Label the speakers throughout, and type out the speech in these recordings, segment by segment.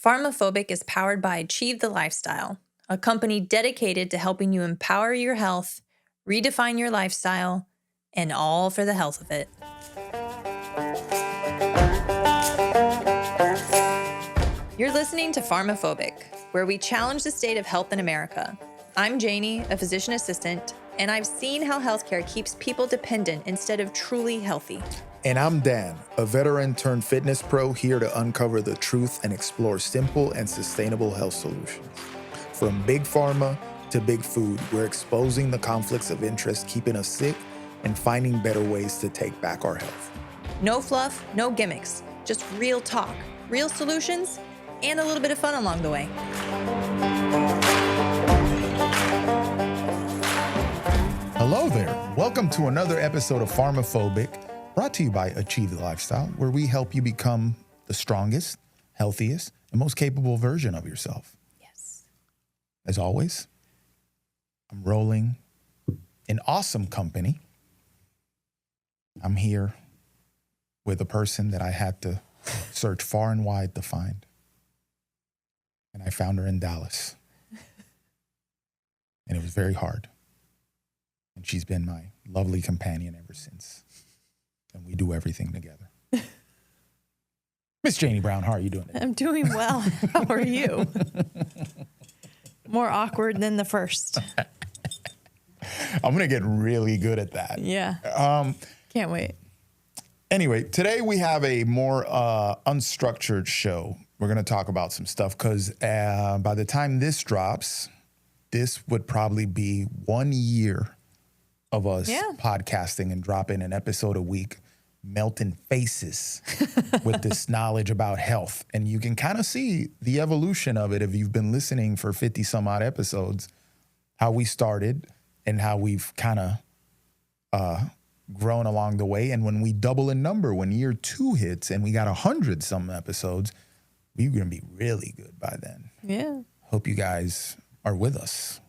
Speaker 1: PharmaPhobic is powered by Achieve the Lifestyle, a company dedicated to helping you empower your health, redefine your lifestyle, and all for the health of it. You're listening to PharmaPhobic, where we challenge the state of health in America. I'm Janie, a physician assistant, and I've seen how healthcare keeps people dependent instead of truly healthy.
Speaker 2: And I'm Dan, a veteran turned fitness pro here to uncover the truth and explore simple and sustainable health solutions. From big pharma to big food, we're exposing the conflicts of interest keeping us sick and finding better ways to take back our health.
Speaker 1: No fluff, no gimmicks, just real talk, real solutions, and a little bit of fun along the way.
Speaker 2: Hello there. Welcome to another episode of PharmaPhobic, brought to you by Achieve the Lifestyle, where we help you become the strongest, healthiest, and most capable version of yourself.
Speaker 1: Yes.
Speaker 2: As always, I'm rolling in awesome company. I'm here with a person that I had to search far and wide to find. And I found her in Dallas. And it was very hard. And she's been my lovely companion ever since. And we do everything together. Miss Janie Brown, how are you doing today?
Speaker 1: I'm doing well. How are you? More awkward than the first.
Speaker 2: I'm going to get really good at that.
Speaker 1: Yeah. Can't wait.
Speaker 2: Anyway, today we have a more unstructured show. We're going to talk about some stuff because by the time this drops, this would probably be 1 year of us podcasting and dropping an episode a week, melting faces with this knowledge about health. And you can kind of see the evolution of it if you've been listening for 50 some odd episodes, how we started and how we've kind of grown along the way. And when we double in number, when year 2 hits and we got 100 some episodes, we're going to be really good by then.
Speaker 1: Yeah.
Speaker 2: Hope you guys are with us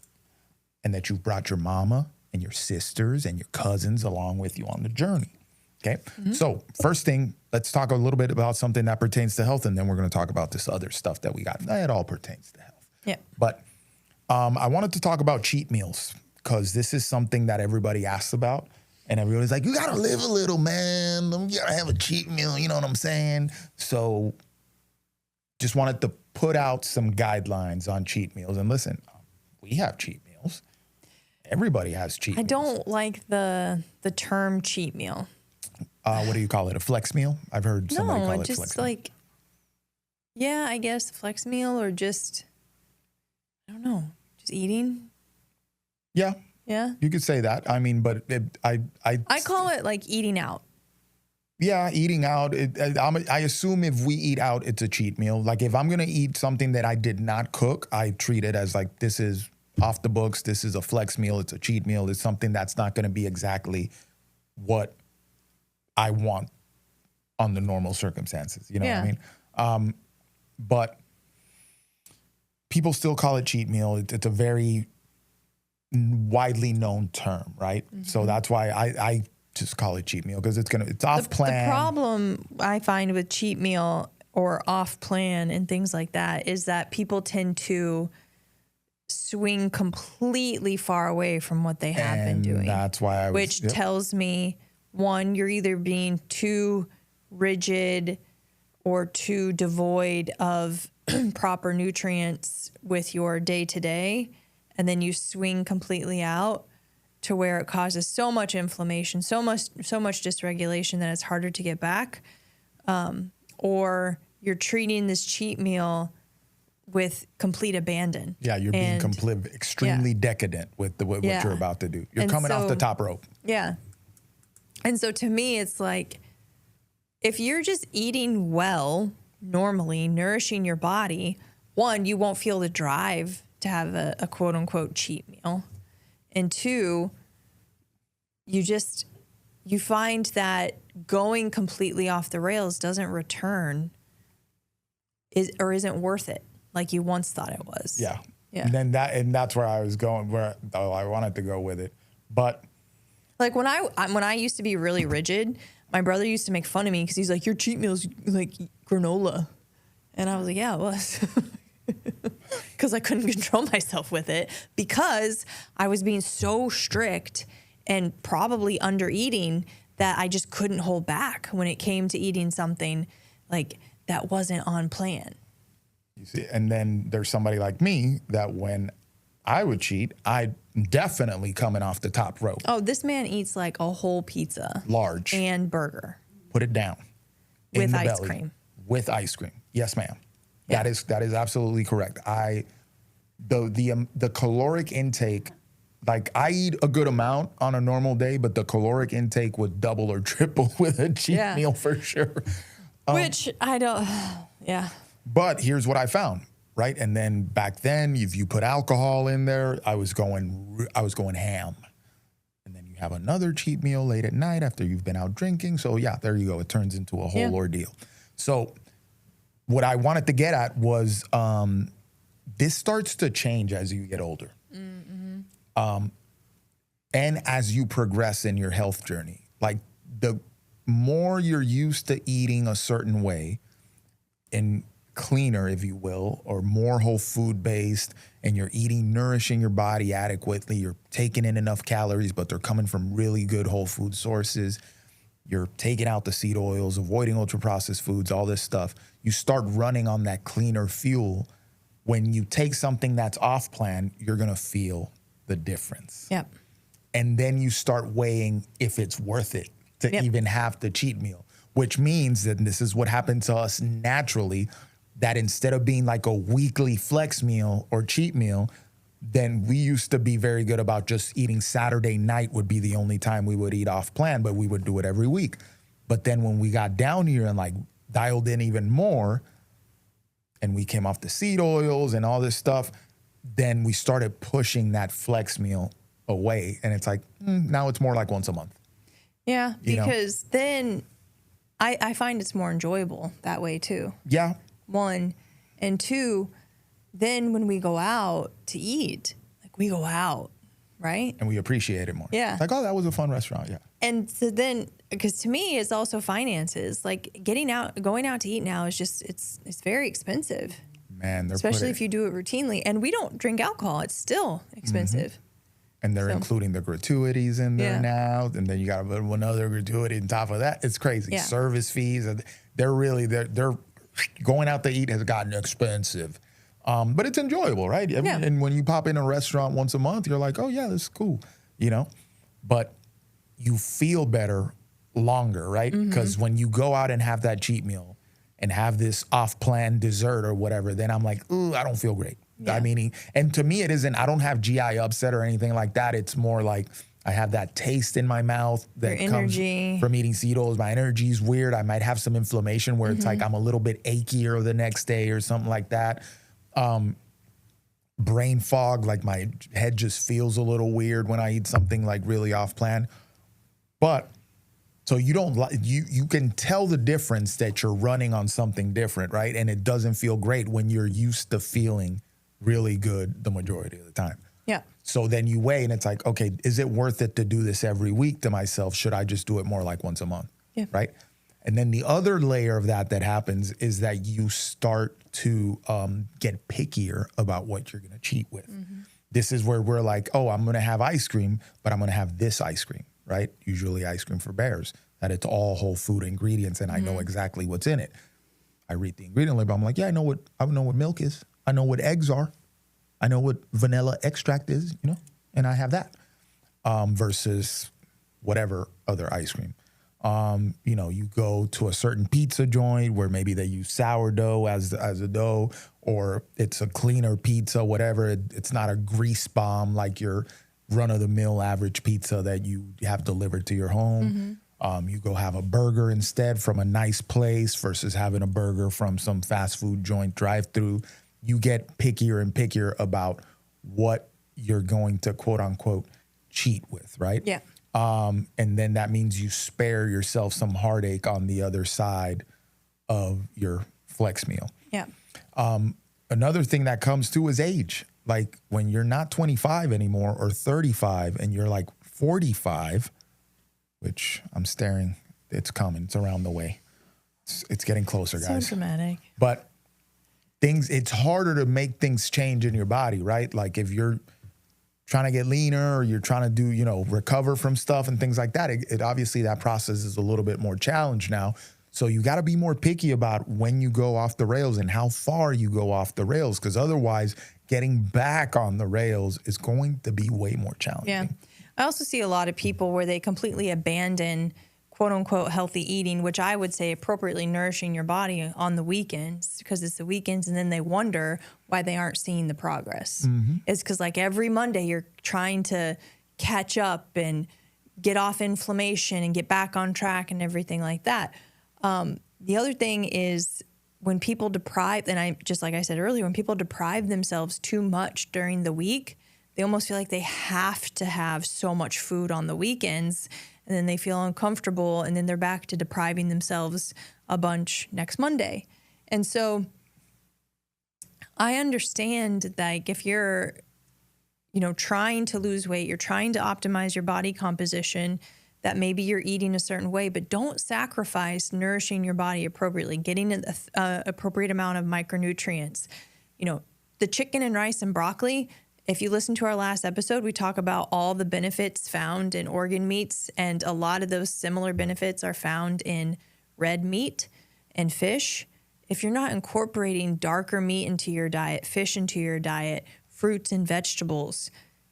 Speaker 2: and that you've brought your mama and your sisters and your cousins along with you on the journey. Okay. Mm-hmm. So first thing, let's talk a little bit about something that pertains to health. And then we're going to talk about this other stuff that we got. It all pertains to health.
Speaker 1: Yeah.
Speaker 2: But I wanted to talk about cheat meals because this is something that everybody asks about. And everybody's like, you got to live a little, man. You got to have a cheat meal. You know what I'm saying? So just wanted to put out some guidelines on cheat meals. And listen, we have cheat meals. Everybody has cheat meals.
Speaker 1: I don't like the term cheat meal.
Speaker 2: What do you call it? A flex meal? I've heard somebody call it
Speaker 1: just
Speaker 2: flex
Speaker 1: like, meal. Yeah, I guess flex meal or just, I don't know, just eating.
Speaker 2: Yeah.
Speaker 1: Yeah.
Speaker 2: You could say that. I mean, but I
Speaker 1: call it like eating out.
Speaker 2: Yeah, eating out. I assume if we eat out, it's a cheat meal. Like if I'm going to eat something that I did not cook, I treat it as like, this is off the books. This is a flex meal. It's a cheat meal. It's something that's not going to be exactly what I want on the normal circumstances. You know what I mean? But people still call it cheat meal. It's a very widely known term, right? Mm-hmm. So that's why I just call it cheat meal because it's off plan.
Speaker 1: The problem I find with cheat meal or off plan and things like that is that people tend to swing completely far away from what they have been doing.
Speaker 2: That's why
Speaker 1: which tells me, one, you're either being too rigid or too devoid of proper nutrients with your day-to-day, and then you swing completely out to where it causes so much inflammation, so much dysregulation that it's harder to get back. Or you're treating this cheat meal with complete abandon.
Speaker 2: Yeah, you're being extremely decadent with what you're about to do. You're coming off the top rope.
Speaker 1: Yeah. And so to me, it's like, if you're just eating well, normally, nourishing your body, one, you won't feel the drive to have a quote unquote cheat meal. And two, you find that going completely off the rails doesn't return isn't worth it like you once thought it was.
Speaker 2: Yeah. Yeah. And that's where I was going, where I wanted to go with it. But
Speaker 1: like when I used to be really rigid, my brother used to make fun of me because he's like, your cheat meal's like granola. And I was like, yeah, it was. Because I couldn't control myself with it because I was being so strict and probably under eating that I just couldn't hold back when it came to eating something like that wasn't on plan.
Speaker 2: You see, and then there's somebody like me that when I would cheat, I'd definitely coming off the top rope.
Speaker 1: Oh, this man eats like a whole pizza.
Speaker 2: Large.
Speaker 1: And burger.
Speaker 2: Put it down.
Speaker 1: With
Speaker 2: in the
Speaker 1: ice
Speaker 2: belly,
Speaker 1: cream.
Speaker 2: With ice cream. Yes, ma'am.
Speaker 1: Yeah.
Speaker 2: That is absolutely correct. The caloric intake, like I eat a good amount on a normal day, but the caloric intake would double or triple with a cheat meal for sure.
Speaker 1: Which I don't, yeah.
Speaker 2: But here's what I found, right? And then back then, if you put alcohol in there, I was going ham. And then you have another cheat meal late at night after you've been out drinking. So yeah, there you go. It turns into a whole ordeal. So what I wanted to get at was this starts to change as you get older. Mm-hmm. And as you progress in your health journey. Like the more you're used to eating a certain way and cleaner, if you will, or more whole food based, and you're nourishing your body adequately, you're taking in enough calories, but they're coming from really good whole food sources. You're taking out the seed oils, avoiding ultra processed foods, all this stuff. You start running on that cleaner fuel. When you take something that's off plan, you're going to feel the difference.
Speaker 1: Yep.
Speaker 2: And then you start weighing if it's worth it to even have the cheat meal, which means that this is what happened to us naturally, that instead of being like a weekly flex meal or cheat meal, then we used to be very good about just eating Saturday night would be the only time we would eat off plan, but we would do it every week. But then when we got down here and like dialed in even more and we came off the seed oils and all this stuff, then we started pushing that flex meal away. And it's like, now it's more like once a month.
Speaker 1: Yeah, because then I find it's more enjoyable that way too.
Speaker 2: Yeah.
Speaker 1: One. And two, then when we go out to eat, like we go out, right?
Speaker 2: And we appreciate it more.
Speaker 1: Yeah.
Speaker 2: It's like, oh, that was a fun restaurant. Yeah.
Speaker 1: And so then, because to me, it's also finances. Like going out to eat now is just, it's very expensive.
Speaker 2: Man,
Speaker 1: especially if you do it routinely. And we don't drink alcohol. It's still expensive.
Speaker 2: Mm-hmm. And they're including the gratuities in there now. And then you got another gratuity on top of that. It's crazy.
Speaker 1: Yeah.
Speaker 2: Service fees. They're going out to eat has gotten expensive. But it's enjoyable, right? And when you pop in a restaurant once a month, you're like, oh yeah, this is cool, But you feel better longer, right? Because when you go out and have that cheat meal and have this off-plan dessert or whatever, then I'm like, ooh, I don't feel great.
Speaker 1: Yeah.
Speaker 2: I mean, and to me, it isn't, I don't have GI upset or anything like that. It's more like I have that taste in my mouth that comes from eating seed oils. My energy's weird. I might have some inflammation where it's like I'm a little bit achier the next day or something like that. Brain fog, like my head just feels a little weird when I eat something like really off plan. But so you can tell the difference that you're running on something different, right? And it doesn't feel great when you're used to feeling really good the majority of the time.
Speaker 1: Yeah.
Speaker 2: So then you weigh and it's like, okay, is it worth it to do this every week to myself? Should I just do it more like once a month?
Speaker 1: Yeah.
Speaker 2: Right. And then the other layer of that happens is that you start to get pickier about what you're going to cheat with. Mm-hmm. This is where we're like, oh, I'm going to have ice cream, but I'm going to have this ice cream, right? Usually ice cream for bears, that it's all whole food ingredients and I know exactly what's in it. I read the ingredient label. I'm like, yeah, I know what milk is. I know what eggs are. I know what vanilla extract is, and I have that versus whatever other ice cream. You go to a certain pizza joint where maybe they use sourdough as a dough, or it's a cleaner pizza, whatever. It's not a grease bomb like your run-of-the-mill average pizza that you have delivered to your home. You go have a burger instead from a nice place versus having a burger from some fast food joint drive-through. You get pickier and pickier about what you're going to quote unquote cheat with, right?
Speaker 1: Yeah.
Speaker 2: And then that means you spare yourself some heartache on the other side of your flex meal.
Speaker 1: Yeah.
Speaker 2: Another thing that comes too is age. Like when you're not 25 anymore or 35 and you're like 45, which I'm staring, it's coming, it's around the way. It's getting closer, guys.
Speaker 1: So dramatic.
Speaker 2: But it's harder to make things change in your body, right? Like if you're trying to get leaner or you're trying to do, recover from stuff and things like that, it obviously that process is a little bit more challenged now. So you got to be more picky about when you go off the rails and how far you go off the rails, because otherwise getting back on the rails is going to be way more challenging.
Speaker 1: Yeah. I also see a lot of people where they completely abandon quote unquote healthy eating, which I would say appropriately nourishing your body on the weekends, because it's the weekends, and then they wonder why they aren't seeing the progress. It's because like every Monday you're trying to catch up and get off inflammation and get back on track and everything like that. The other thing is when people deprive, and just like I said earlier, when people deprive themselves too much during the week, they almost feel like they have to have so much food on the weekends, and then they feel uncomfortable, and then they're back to depriving themselves a bunch next Monday. And so I understand, like, if you're, trying to lose weight, you're trying to optimize your body composition, that maybe you're eating a certain way, but don't sacrifice nourishing your body appropriately, getting an appropriate amount of micronutrients. The chicken and rice and broccoli, if you listen to our last episode, we talk about all the benefits found in organ meats, and a lot of those similar benefits are found in red meat and fish. If you're not incorporating darker meat into your diet, fish into your diet, fruits and vegetables,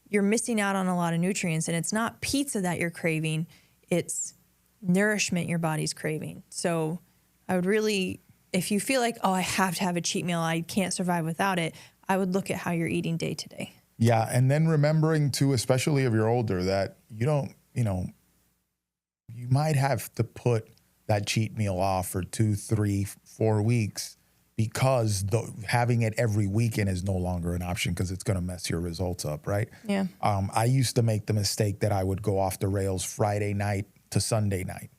Speaker 1: you're missing out on a lot of nutrients. And it's not pizza that you're craving, it's nourishment your body's craving. So I would really, if you feel like, I have to have a cheat meal, I can't survive without it, I would look at how you're eating day to day.
Speaker 2: Yeah. And then remembering too, especially if you're older, that you don't, you might have to put that cheat meal off for 2, 3, 4 weeks, because having it every weekend is no longer an option, because it's going to mess your results up, right?
Speaker 1: Yeah.
Speaker 2: I used to make the mistake that I would go off the rails Friday night to Sunday night,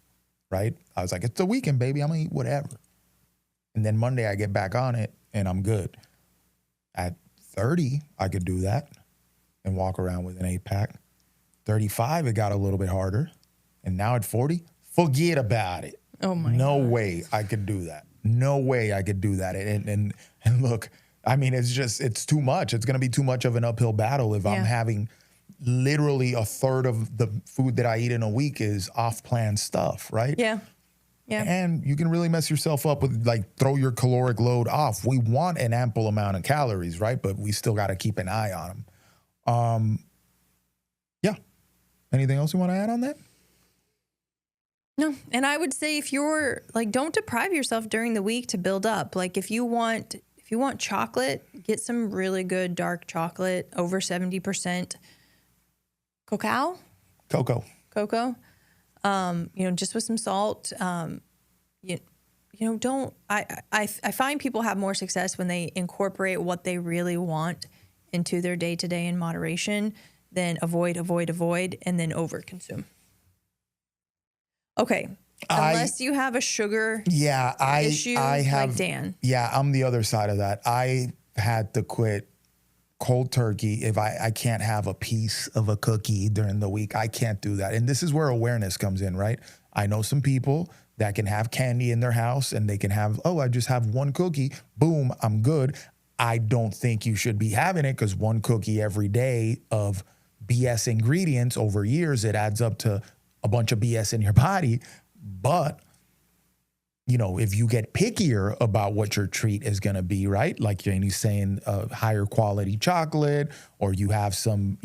Speaker 2: right? I was like, it's the weekend, baby. I'm going to eat whatever. And then Monday I get back on it and I'm good. At 30, I could do that and walk around with an 8-pack. 35, it got a little bit harder. And now at 40, forget about it.
Speaker 1: Oh my
Speaker 2: No
Speaker 1: God.
Speaker 2: way I could do that. No way I could do that. And look, I mean, it's too much. It's going to be too much of an uphill battle if I'm having literally a third of the food that I eat in a week is off-plan stuff, right?
Speaker 1: Yeah. Yeah.
Speaker 2: And you can really mess yourself up with, like, throw your caloric load off. We want an ample amount of calories, right? But we still got to keep an eye on them. Yeah. Anything else you want to add on that?
Speaker 1: No. And I would say, if you're like, don't deprive yourself during the week to build up. Like if you want chocolate, get some really good dark chocolate, over 70% cocoa. Just with some salt. I find people have more success when they incorporate what they really want into their day-to-day in moderation than avoid, and then overconsume. Okay. Unless you have a sugar issue like Dan.
Speaker 2: Yeah, I'm the other side of that. I had to quit cold turkey if I can't have a piece of a cookie during the week. I can't do that. And this is where awareness comes in, right? I know some people that can have candy in their house and they can have, I just have one cookie. Boom, I'm good. I don't think you should be having it, because one cookie every day of BS ingredients over years, it adds up to a bunch of BS in your body. But, if you get pickier about what your treat is going to be, right? Like Janie's saying, higher quality chocolate, or you have some,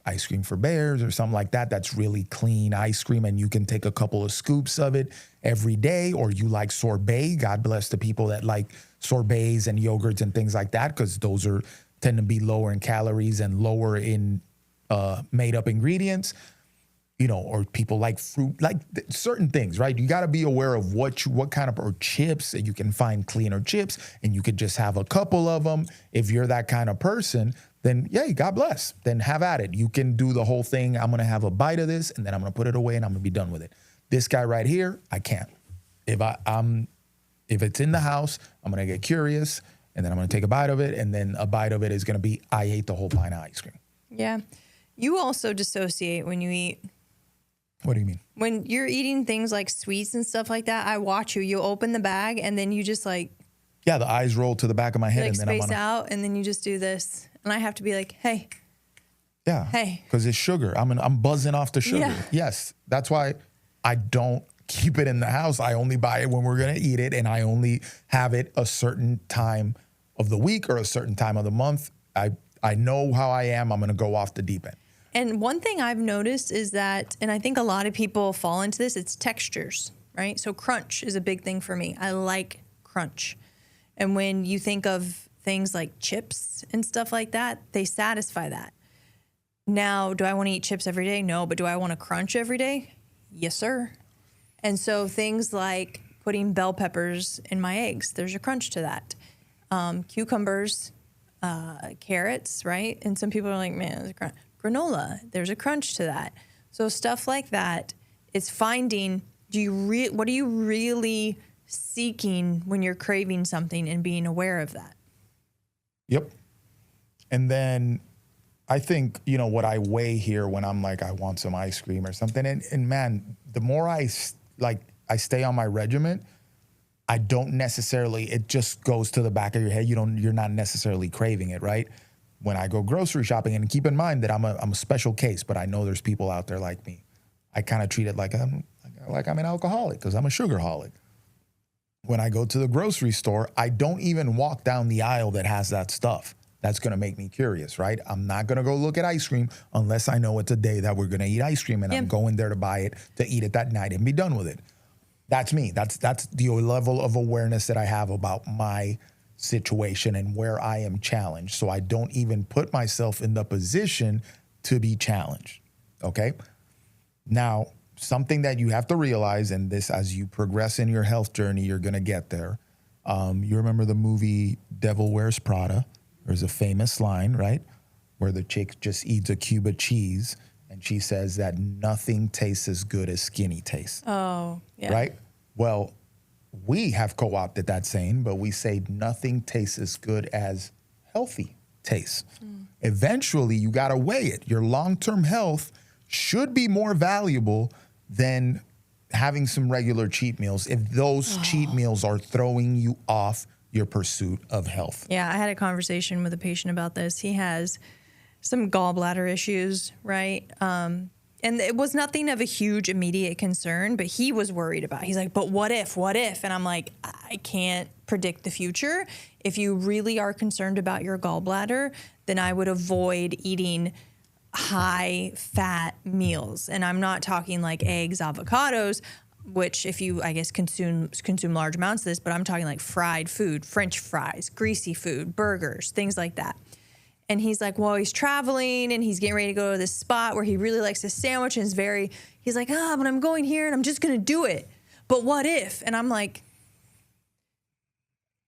Speaker 2: ice cream for bears or something like that. That's really clean ice cream, and you can take a couple of scoops of it every day. Or you like sorbet. God bless the people that like sorbets and yogurts and things like that, because those tend to be lower in calories and lower in made up ingredients. Or people like fruit, like certain things, right? You got to be aware of what kind of, or chips, and you can find cleaner chips, and you could just have a couple of them. If you're that kind of person, then yay, God bless. Then have at it. You can do the whole thing. I'm going to have a bite of this, and then I'm going to put it away, and I'm going to be done with it. This guy right here, I can't. If it's in the house, I'm going to get curious, and then I'm going to take a bite of it, and then a bite of it is going to be, I ate the whole pint of ice cream.
Speaker 1: Yeah. You also dissociate when you eat.
Speaker 2: What do you mean?
Speaker 1: When you're eating things like sweets and stuff like that, I watch you. You open the bag and then you just like
Speaker 2: Yeah, the eyes roll to the back of my head,
Speaker 1: Like
Speaker 2: and then
Speaker 1: space out, and then you just do this, and I have to be like, hey,
Speaker 2: yeah,
Speaker 1: hey,
Speaker 2: because it's sugar. I'm buzzing off the sugar.
Speaker 1: Yeah.
Speaker 2: Yes, that's why I don't keep it in the house. I only buy it when we're gonna eat it, and I only have it a certain time of the week or a certain time of the month. I know how I am. I'm gonna go off the deep end.
Speaker 1: And one thing I've noticed is that, and I think a lot of people fall into this, it's textures, right? So crunch is a big thing for me. I like crunch. And when you think of things like chips and stuff like that, they satisfy that. Now, do I want to eat chips every day? No, but do I want to crunch every day? Yes, sir. And so things like putting bell peppers in my eggs, there's a crunch to that. Cucumbers, carrots, right? And some people are like, man, there's a crunch. Granola, there's a crunch to that. So stuff like that, it's finding, what are you really seeking when you're craving something and being aware of that?
Speaker 2: Yep. And then I think, what I weigh here when I'm like, I want some ice cream or something. And man, the more I stay on my regiment, I don't necessarily, it just goes to the back of your head. You're not necessarily craving it, right? When I go grocery shopping, and keep in mind that I'm a special case, but I know there's people out there like me. I kind of treat it like I'm an alcoholic because I'm a sugarholic. When I go to the grocery store, I don't even walk down the aisle that has that stuff. That's going to make me curious, right? I'm not going to go look at ice cream unless I know it's a day that we're going to eat ice cream, and I'm going there to buy it, to eat it that night and be done with it. That's me. That's the level of awareness that I have about my situation and where I am challenged. So I don't even put myself in the position to be challenged. Okay. Now, something that you have to realize, and this, as you progress in your health journey, you're going to get there. You remember the movie Devil Wears Prada? There's a famous line, right? Where the chick just eats a cube of cheese and she says that nothing tastes as good as skinny tastes.
Speaker 1: Oh, yeah.
Speaker 2: Right? Well, we have co-opted that saying, but we say nothing tastes as good as healthy tastes. Eventually, you got to weigh it. Your long-term health should be more valuable than having some regular cheat meals if those cheat meals are throwing you off your pursuit of health.
Speaker 1: Yeah, I had a conversation with a patient about this. He has some gallbladder issues, right? And it was nothing of a huge immediate concern, but he was worried about it. He's like, but what if? And I'm like, I can't predict the future. If you really are concerned about your gallbladder, then I would avoid eating high fat meals. And I'm not talking like eggs, avocados, which if you, I guess, consume large amounts of this, but I'm talking like fried food, French fries, greasy food, burgers, things like that. And he's like, well, he's traveling and he's getting ready to go to this spot where he really likes this sandwich. And he's like, but I'm going here and I'm just going to do it. But what if? And I'm like,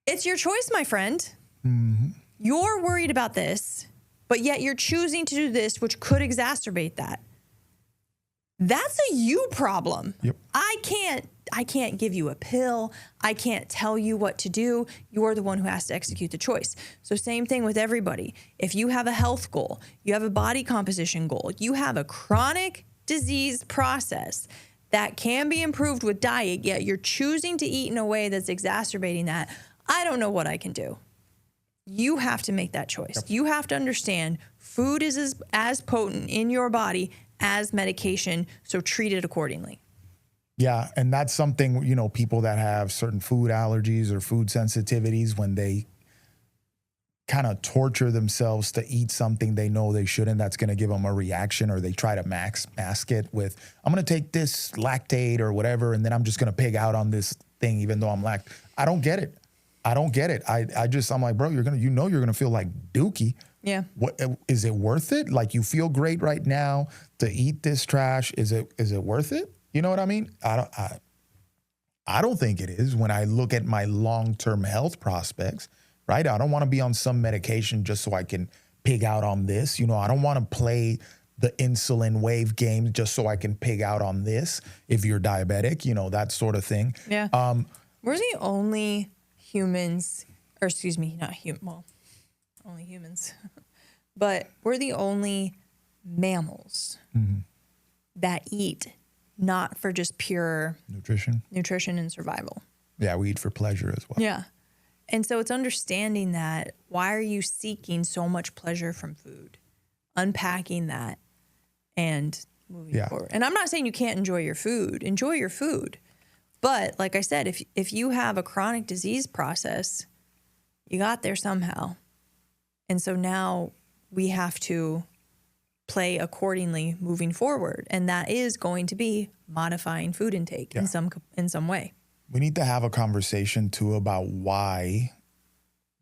Speaker 1: it's your choice, my friend. Mm-hmm. You're worried about this, but yet you're choosing to do this, which could exacerbate that. That's a you problem.
Speaker 2: Yep.
Speaker 1: I can't give you a pill. I can't tell you what to do. You're the one who has to execute the choice. So same thing with everybody. If you have a health goal, you have a body composition goal, you have a chronic disease process that can be improved with diet, yet you're choosing to eat in a way that's exacerbating that, I don't know what I can do. You have to make that choice. Yep. You have to understand food is as potent in your body as medication, so treat it accordingly.
Speaker 2: Yeah, and that's something, people that have certain food allergies or food sensitivities, when they kind of torture themselves to eat something they know they shouldn't, that's going to give them a reaction, or they try to mask it with, I'm going to take this lactate or whatever, and then I'm just going to pig out on this thing even though I'm I don't get it. I'm like, bro, you're going to feel like dookie.
Speaker 1: Yeah.
Speaker 2: What is it worth it? Like, you feel great right now to eat this trash. Is it worth it? You know what I mean? I don't think it is when I look at my long-term health prospects, right? I don't want to be on some medication just so I can pig out on this. I don't want to play the insulin wave game just so I can pig out on this. If you're diabetic, that sort of thing.
Speaker 1: Yeah. We're the only humans, or excuse me, not human, well, only humans, but we're the only mammals that eat not for just pure
Speaker 2: nutrition
Speaker 1: and survival.
Speaker 2: Yeah, we eat for pleasure as well.
Speaker 1: Yeah. And so it's understanding that. Why are you seeking so much pleasure from food? Unpacking that and moving forward. And I'm not saying you can't enjoy your food. Enjoy your food. But like I said, if you have a chronic disease process, you got there somehow. And so now we have to play accordingly moving forward. And that is going to be modifying food intake in some way.
Speaker 2: We need to have a conversation too about why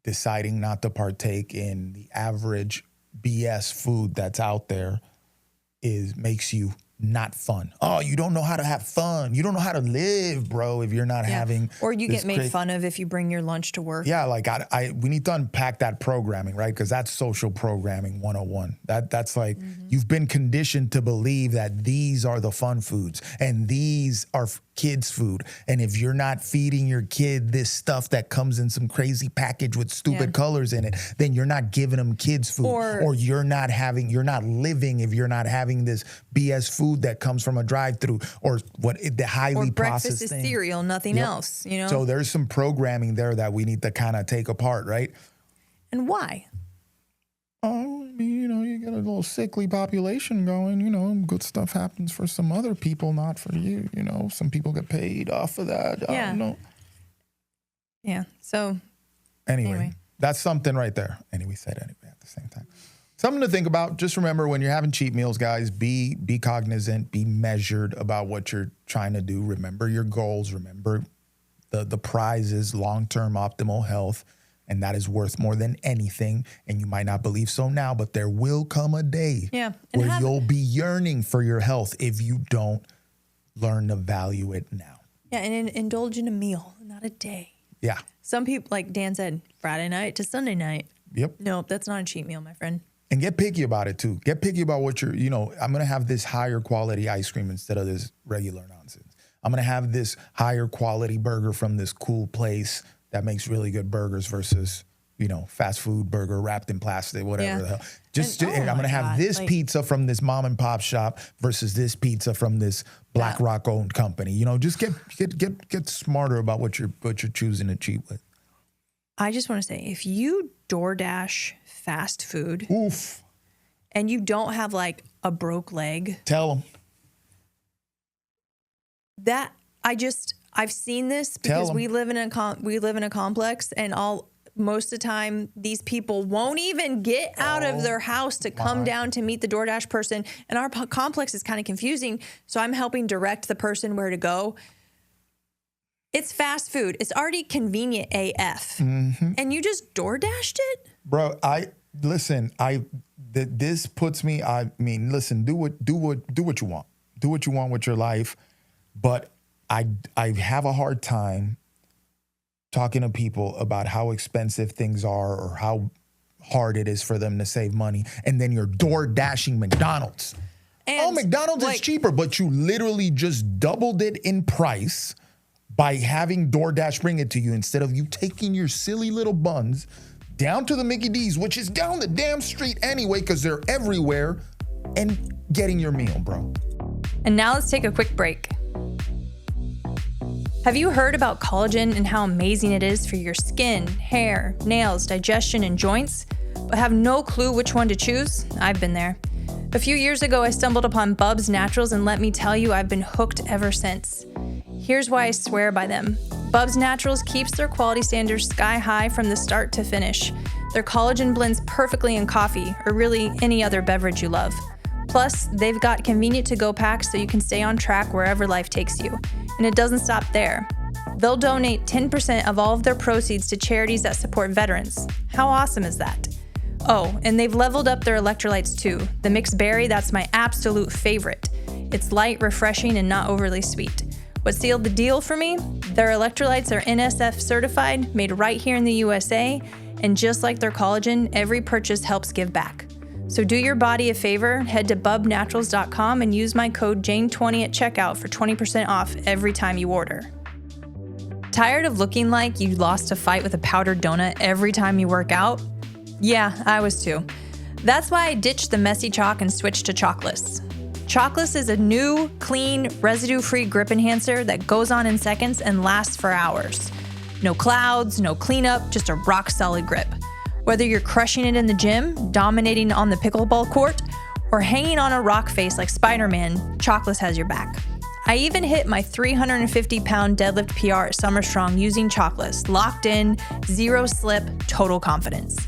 Speaker 2: deciding not to partake in the average BS food that's out there makes you not fun. Oh, you don't know how to have fun. You don't know how to live, bro, if you're not having.
Speaker 1: Or you get made fun of if you bring your lunch to work.
Speaker 2: Yeah, like we need to unpack that programming, right? Because that's social programming 101. That's like you've been conditioned to believe that these are the fun foods and these are kids' food. And if you're not feeding your kid this stuff that comes in some crazy package with stupid colors in it, then you're not giving them kids' food. Or you're not living if you're not having this BS food that comes from a drive-through or the highly processed
Speaker 1: breakfast is
Speaker 2: thing.
Speaker 1: cereal, nothing else, you know?
Speaker 2: So there's some programming there that we need to kind of take apart, right?
Speaker 1: And why?
Speaker 2: You get a little sickly population going, good stuff happens for some other people, not for you. Some people get paid off of that.
Speaker 1: Yeah. So
Speaker 2: anyway, that's something right there. Anyway at the same time. Something to think about. Just remember when you're having cheat meals, guys, be cognizant, be measured about what you're trying to do. Remember your goals. Remember the prize is long-term optimal health. And that is worth more than anything. And you might not believe so now, but there will come a day where you'll be yearning for your health if you don't learn to value it now.
Speaker 1: Yeah, and indulge in a meal, not a day.
Speaker 2: Yeah.
Speaker 1: Some people, like Dan said, Friday night to Sunday night.
Speaker 2: Yep.
Speaker 1: No, that's not a cheat meal, my friend.
Speaker 2: And get picky about it too. Get picky about what I'm going to have this higher quality ice cream instead of this regular nonsense. I'm going to have this higher quality burger from this cool place that makes really good burgers versus, fast food burger wrapped in plastic, whatever the hell. And I'm going to have this pizza from this mom and pop shop versus this pizza from this Black Rock owned company. Just get smarter about what you're choosing to cheat with.
Speaker 1: I just want to say, if you DoorDash fast food, and you don't have like a broke leg,
Speaker 2: tell them
Speaker 1: that I've seen this because we live in a complex, and most of the time these people won't even get out of their house to come down to meet the DoorDash person. And our complex is kind of confusing, so I'm helping direct the person where to go. It's fast food. It's already convenient AF, and you just DoorDashed it,
Speaker 2: bro. This puts me. I mean, listen. Do what you want. Do what you want with your life, but I have a hard time talking to people about how expensive things are or how hard it is for them to save money. And then you're door dashing McDonald's. And McDonald's is cheaper, but you literally just doubled it in price by having DoorDash bring it to you instead of you taking your silly little buns down to the Mickey D's, which is down the damn street anyway, because they're everywhere, and getting your meal, bro.
Speaker 1: And now let's take a quick break. Have you heard about collagen and how amazing it is for your skin, hair, nails, digestion, and joints, but have no clue which one to choose? I've been there. A few years ago, I stumbled upon Bubs Naturals, and let me tell you, I've been hooked ever since. Here's why I swear by them. Bubs Naturals keeps their quality standards sky high from the start to finish. Their collagen blends perfectly in coffee, or really any other beverage you love. Plus, they've got convenient to-go packs so you can stay on track wherever life takes you. And it doesn't stop there. They'll donate 10% of all of their proceeds to charities that support veterans. How awesome is that? Oh, and they've leveled up their electrolytes too. The mixed berry, that's my absolute favorite. It's light, refreshing, and not overly sweet. What sealed the deal for me? Their electrolytes are NSF certified, made right here in the USA, and just like their collagen, every purchase helps give back. So do your body a favor, head to bubnaturals.com and use my code JANE20 at checkout for 20% off every time you order. Tired of looking like you lost a fight with a powdered donut every time you work out? Yeah, I was too. That's why I ditched the messy chalk and switched to Chalkless. Chalkless is a new, clean, residue-free grip enhancer that goes on in seconds and lasts for hours. No clouds, no cleanup, just a rock solid grip. Whether you're crushing it in the gym, dominating on the pickleball court, or hanging on a rock face like Spider-Man, Chalkless has your back. I even hit my 350-pound deadlift PR at Summer Strong using Chalkless. Locked in, zero slip, total confidence.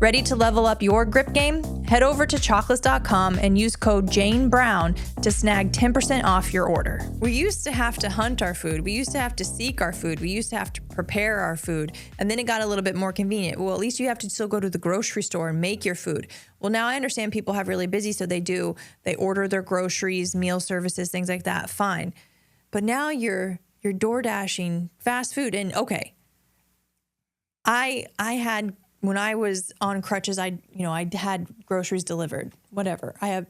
Speaker 1: Ready to level up your grip game? Head over to chalkless.com and use code Jane Brown to snag 10% off your order. We used to have to hunt our food. We used to have to seek our food. We used to have to prepare our food. And then it got a little bit more convenient. Well, at least you have to still go to the grocery store and make your food. Well, now I understand people have really busy, so they order their groceries, meal services, things like that. Fine. But now you're door dashing fast food. And okay, I had, when I was on crutches, I had groceries delivered, whatever. I have,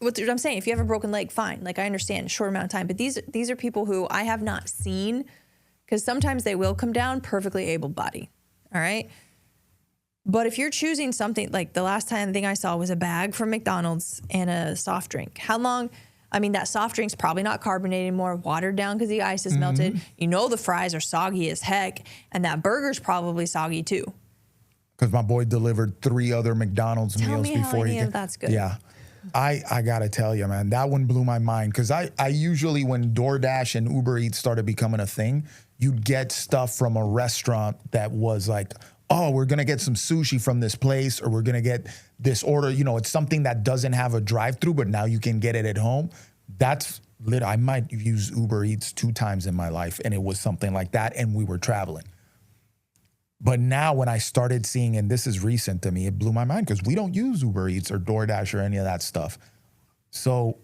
Speaker 1: what I'm saying, if you have a broken leg, fine. Like, I understand, a short amount of time. But these are people who I have not seen, because sometimes they will come down perfectly able-bodied, all right? But if you're choosing something, like the last thing I saw was a bag from McDonald's and a soft drink. How long? I mean, that soft drink's probably not carbonated anymore, watered down because the ice is melted. You know the fries are soggy as heck, and that burger's probably soggy too.
Speaker 2: Because my boy delivered 3 other McDonald's meals before he came.
Speaker 1: That's good.
Speaker 2: Yeah. I got to tell you, man, that one blew my mind. Because I usually, when DoorDash and Uber Eats started becoming a thing, you'd get stuff from a restaurant that was like, oh, we're going to get some sushi from this place, or we're going to get this order. You know, it's something that doesn't have a drive-through, but now you can get it at home. That's lit. I might use Uber Eats 2 times in my life, and it was something like that, and we were traveling. But now when I started seeing, and this is recent to me, it blew my mind, because we don't use Uber Eats or DoorDash or any of that stuff. So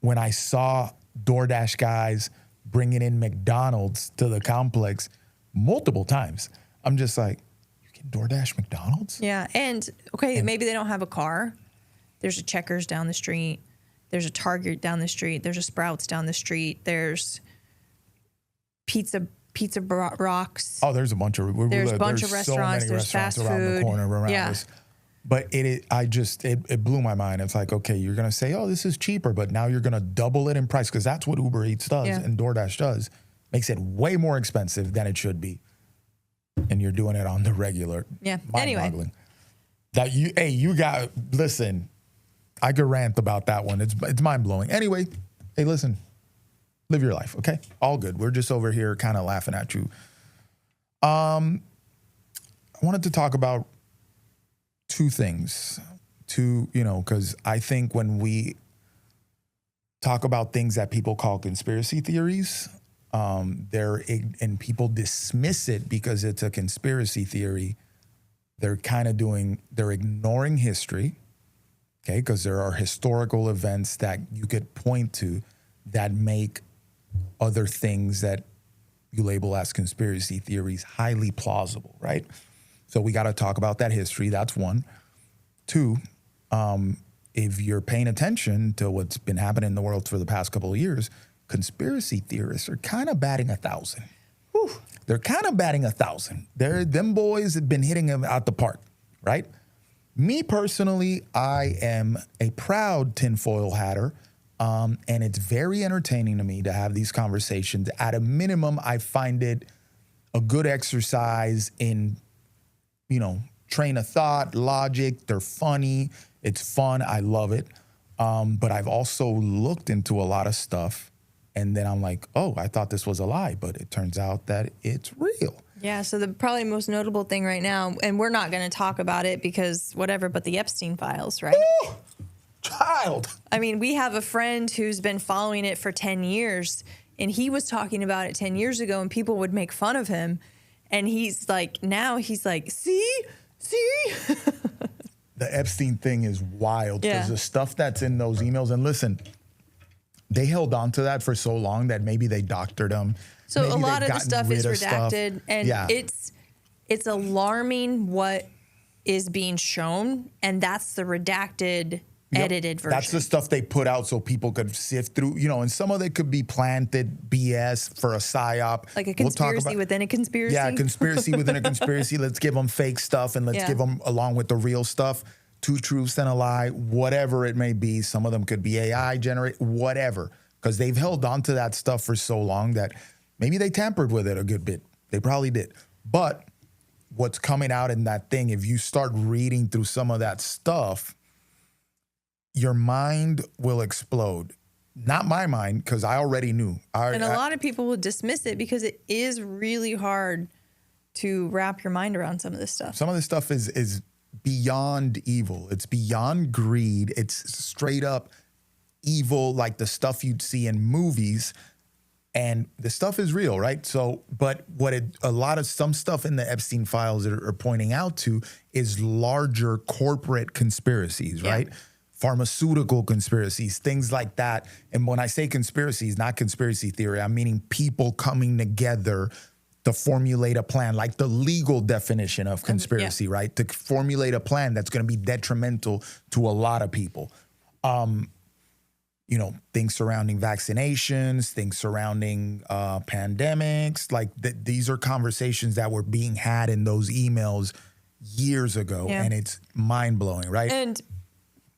Speaker 2: when I saw DoorDash guys bringing in McDonald's to the complex multiple times, I'm just like, you can DoorDash McDonald's?
Speaker 1: Yeah, and maybe they don't have a car. There's a Checkers down the street. There's a Target down the street. There's a Sprouts down the street. There's Pizza Rocks.
Speaker 2: Oh, there's a bunch of
Speaker 1: restaurants.
Speaker 2: So many
Speaker 1: there's
Speaker 2: restaurants
Speaker 1: fast
Speaker 2: around
Speaker 1: food.
Speaker 2: the corner around us. But it blew my mind. It's like, okay, you're gonna say, oh, this is cheaper, but now you're gonna double it in price, because that's what Uber Eats does and DoorDash does. Makes it way more expensive than it should be, and you're doing it on the regular.
Speaker 1: Yeah.
Speaker 2: Mind-boggling. Anyway, listen. I could rant about that one. It's mind blowing. Anyway, hey, listen. Live your life, okay? All good. We're just over here kind of laughing at you. I wanted to talk about 2 things. Because I think when we talk about things that people call conspiracy theories, and people dismiss it because it's a conspiracy theory, they're ignoring history, okay? Because there are historical events that you could point to that make other things that you label as conspiracy theories highly plausible, right? So we got to talk about that history. That's 1. 2, if you're paying attention to what's been happening in the world for the past couple of years, conspiracy theorists are kind of batting 1,000. Whew. They're kind of batting 1,000. Them boys have been hitting them out the park, right? Me personally, I am a proud tinfoil hatter. And it's very entertaining to me to have these conversations. At a minimum, I find it a good exercise in, train of thought, logic. They're funny. It's fun. I love it. But I've also looked into a lot of stuff, and then I'm like, oh, I thought this was a lie, but it turns out that it's real.
Speaker 1: Yeah, so the probably most notable thing right now, and we're not going to talk about it because whatever, but the Epstein files, right?
Speaker 2: Ooh! Child.
Speaker 1: I mean, we have a friend who's been following it for 10 years, and he was talking about it 10 years ago, and people would make fun of him. And now he's like, see?
Speaker 2: The Epstein thing is wild, because the stuff that's in those emails, and listen, they held on to that for so long that maybe they doctored them.
Speaker 1: So maybe a lot of the stuff is redacted, and it's alarming what is being shown, and that's the redacted edited version.
Speaker 2: That's the stuff they put out so people could sift through, and some of it could be planted BS for a psyop.
Speaker 1: Like a conspiracy within a conspiracy?
Speaker 2: Yeah, conspiracy within a conspiracy. Let's give them fake stuff, and let's give them, along with the real stuff, 2 truths and a lie, whatever it may be. Some of them could be AI generated, whatever. Because they've held on to that stuff for so long that maybe they tampered with it a good bit. They probably did. But what's coming out in that thing, if you start reading through some of that stuff, your mind will explode. Not my mind, because I already knew.
Speaker 1: And a lot of people will dismiss it because it is really hard to wrap your mind around some of this stuff.
Speaker 2: Some of this stuff is beyond evil. It's beyond greed. It's straight up evil, like the stuff you'd see in movies. And the stuff is real, right? So, but some stuff in the Epstein files are pointing out to is larger corporate conspiracies, right? Pharmaceutical conspiracies, things like that. And when I say conspiracies, not conspiracy theory, I'm meaning people coming together to formulate a plan, like the legal definition of conspiracy, right? To formulate a plan that's going to be detrimental to a lot of people. Things surrounding vaccinations, things surrounding pandemics. Like these are conversations that were being had in those emails years ago, and it's mind-blowing, right?
Speaker 1: And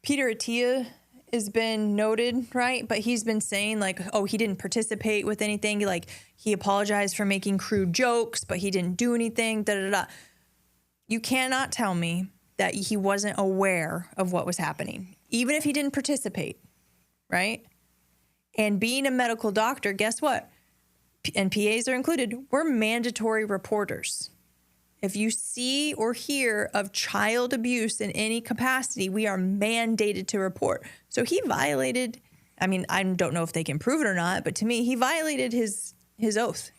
Speaker 1: Peter Attia has been noted, right? But he's been saying like, oh, he didn't participate with anything. Like he apologized for making crude jokes, but he didn't do anything, You cannot tell me that he wasn't aware of what was happening, even if he didn't participate, right? And being a medical doctor, guess what? And PAs are included. We're mandatory reporters. If you see or hear of child abuse in any capacity, we are mandated to report. So he violated, I don't know if they can prove it or not, but to me, he violated his oath.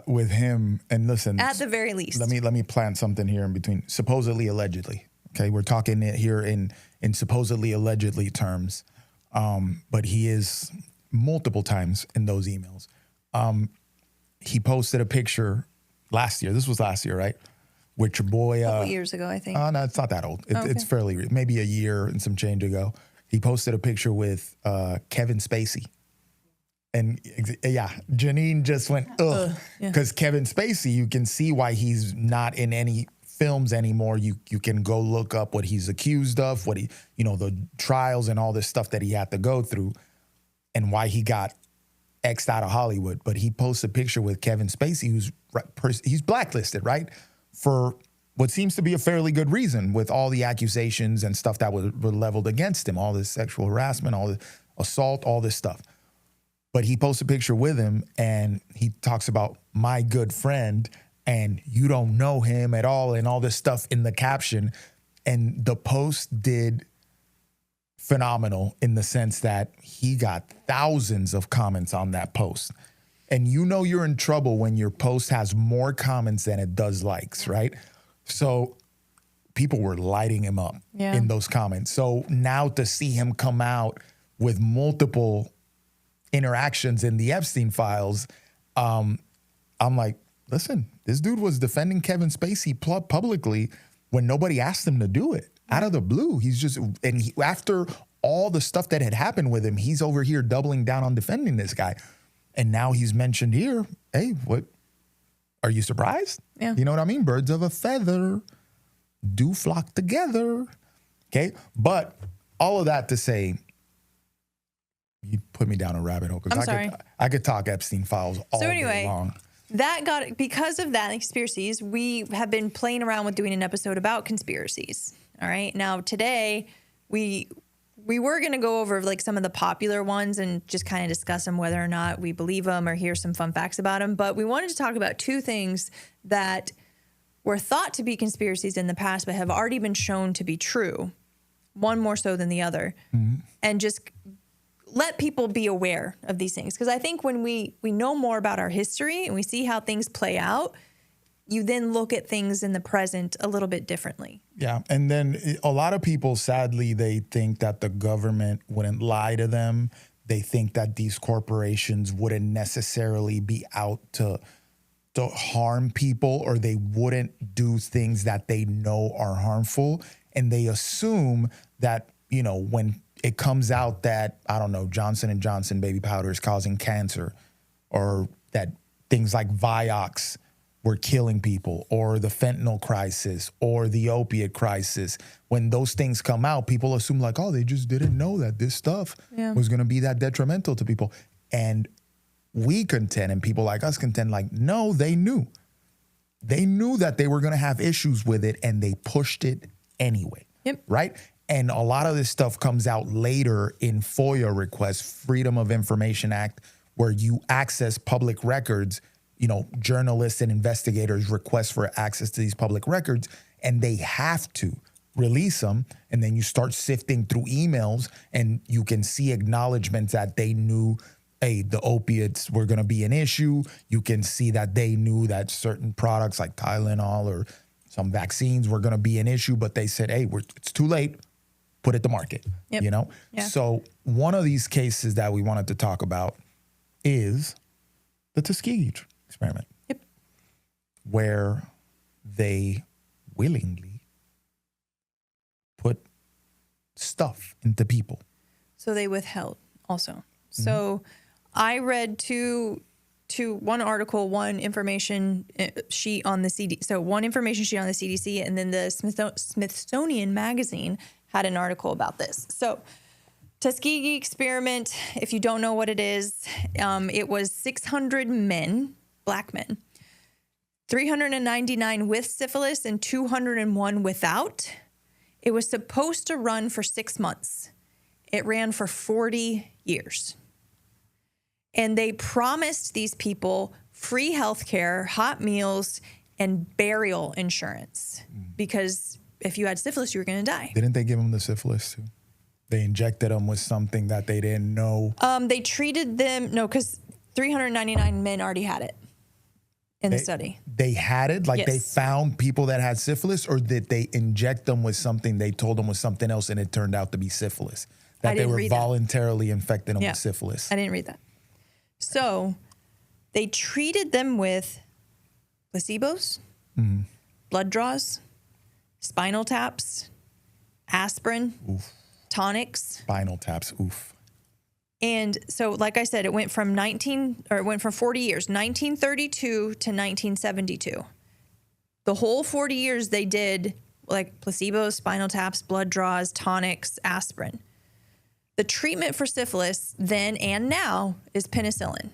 Speaker 2: With him, and listen.
Speaker 1: At the very least.
Speaker 2: Let me plant something here in between. Supposedly, allegedly. Okay, we're talking here in supposedly, allegedly terms. But he is multiple times in those emails. He posted a picture last year. This was last year, right? With your boy.
Speaker 1: A couple years ago, I think.
Speaker 2: No, it's not that old. It's fairly, maybe a year and some change ago. He posted a picture with Kevin Spacey. And Janine just went, ugh. Because Kevin Spacey, you can see why he's not in any films anymore. You can go look up what he's accused of, what the trials and all this stuff that he had to go through, and why he got X'd out of Hollywood. But he posts a picture with Kevin Spacey, he's blacklisted, right? For what seems to be a fairly good reason, with all the accusations and stuff that were leveled against him, all this sexual harassment, all the assault, all this stuff. But he posts a picture with him and he talks about my good friend and you don't know him at all and all this stuff in the caption. And the post did phenomenal in the sense that he got thousands of comments on that post. And you're in trouble when your post has more comments than it does likes, right? So people were lighting him up in those comments. So now to see him come out with multiple interactions in the Epstein files, I'm like, listen, this dude was defending Kevin Spacey publicly when nobody asked him to do it. Out of the blue, after all the stuff that had happened with him, he's over here doubling down on defending this guy. And now he's mentioned here, hey, what, are you surprised?
Speaker 1: Yeah.
Speaker 2: You know what I mean? Birds of a feather do flock together. Okay. But all of that to say, you put me down a rabbit hole.
Speaker 1: I'm sorry.
Speaker 2: I could talk Epstein files all day long.
Speaker 1: Because of that, conspiracies, we have been playing around with doing an episode about conspiracies. All right. Now, today, we were going to go over like some of the popular ones and just kind of discuss them, whether or not we believe them or hear some fun facts about them. But we wanted to talk about two things that were thought to be conspiracies in the past, but have already been shown to be true, one more so than the other, and just let people be aware of these things. Because I think when we know more about our history and we see how things play out, you then look at things in the present a little bit differently.
Speaker 2: Yeah. And then a lot of people, sadly, they think that the government wouldn't lie to them. They think that these corporations wouldn't necessarily be out to harm people, or they wouldn't do things that they know are harmful. And they assume that, when it comes out that, I don't know, Johnson & Johnson baby powder is causing cancer, or that things like Vioxx were killing people, or the fentanyl crisis, or the opiate crisis. When those things come out, people assume like, oh, they just didn't know that this stuff was going to be that detrimental to people. And we contend and people like us contend, like, no, they knew. They knew that they were going to have issues with it, and they pushed it anyway.
Speaker 1: Yep.
Speaker 2: Right? And a lot of this stuff comes out later in FOIA requests, Freedom of Information Act, where you access public records. You know, journalists and investigators request for access to these public records, and they have to release them. And then you start sifting through emails, and you can see acknowledgments that they knew, hey, the opiates were going to be an issue. You can see that they knew that certain products like Tylenol or some vaccines were going to be an issue, but they said, hey, it's too late. Put it to market,
Speaker 1: Yep.
Speaker 2: you know?
Speaker 1: Yeah.
Speaker 2: So one of these cases that we wanted to talk about is the Tuskegee experiment.
Speaker 1: Yep.
Speaker 2: Where they willingly put stuff into people.
Speaker 1: So they withheld also. So I read one article, one information sheet on the CDC. So one information sheet on the CDC, and then the Smithsonian Magazine had an article about this. So Tuskegee experiment, if you don't know what it is, it was 600 men, black men, 399 with syphilis and 201 without. It was supposed to run for 6 months. It ran for 40 years. And they promised these people free health care, hot meals, and burial insurance. Because if you had syphilis, you were going to die.
Speaker 2: Didn't they give them the syphilis too? They injected them with something that they didn't know.
Speaker 1: They treated them, no, because 399 men already had it in the study.
Speaker 2: They had it? Like
Speaker 1: Yes.
Speaker 2: they found people that had syphilis, or did they inject them with something they told them was something else and it turned out to be syphilis? That
Speaker 1: I
Speaker 2: they
Speaker 1: didn't
Speaker 2: were
Speaker 1: read that.
Speaker 2: voluntarily infecting them with syphilis.
Speaker 1: I didn't read that. So they treated them with placebos, blood draws, spinal taps, aspirin, tonics.
Speaker 2: Spinal taps, oof.
Speaker 1: And so, like I said, it went from 40 years, 1932 to 1972. The whole 40 years they did like placebos, spinal taps, blood draws, tonics, aspirin. The treatment for syphilis then and now is penicillin.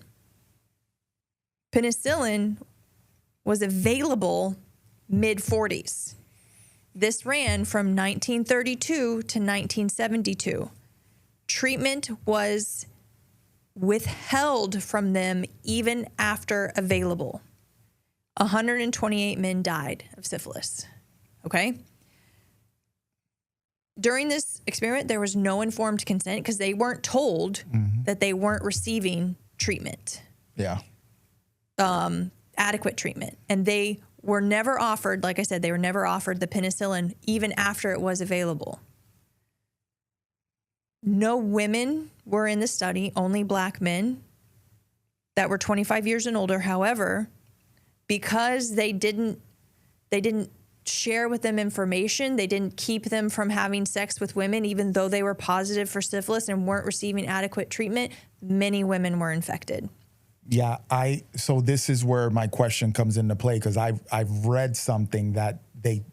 Speaker 1: Penicillin was available mid-40s. This ran from 1932 to 1972. Treatment was withheld from them even after available. 128 men died of syphilis. Okay? During this experiment, there was no informed consent because they weren't told that they weren't receiving treatment.
Speaker 2: Yeah.
Speaker 1: Adequate treatment. And they were never offered, like I said, they were never offered the penicillin even after it was available. No women were in the study, only black men that were 25 years and older. However, because they didn't share with them information, they didn't keep them from having sex with women, even though they were positive for syphilis and weren't receiving adequate treatment, many women were infected.
Speaker 2: Yeah, so this is where my question comes into play, because I've read something that they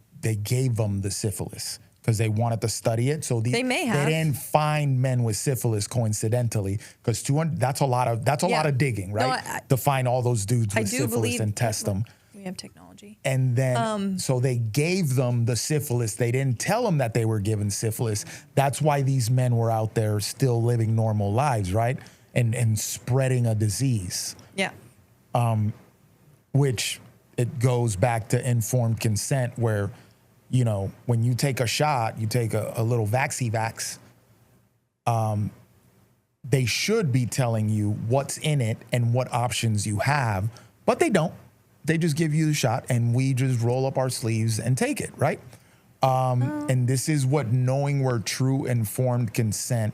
Speaker 2: gave them the syphilis because they wanted to study it. So
Speaker 1: they may have.
Speaker 2: They didn't find men with syphilis coincidentally, because 200, that's a lot of digging, right?
Speaker 1: No,
Speaker 2: to find all those dudes with syphilis and test them.
Speaker 1: We have technology.
Speaker 2: And then, so they gave them the syphilis. They didn't tell them that they were given syphilis. That's why these men were out there still living normal lives, right? And spreading a disease.
Speaker 1: Yeah.
Speaker 2: Which it goes back to informed consent, where, you know, when you take a shot, you take a little vax, they should be telling you what's in it and what options you have, but they don't. They just give you the shot and we just roll up our sleeves and take it, right? And this is what knowing where true informed consent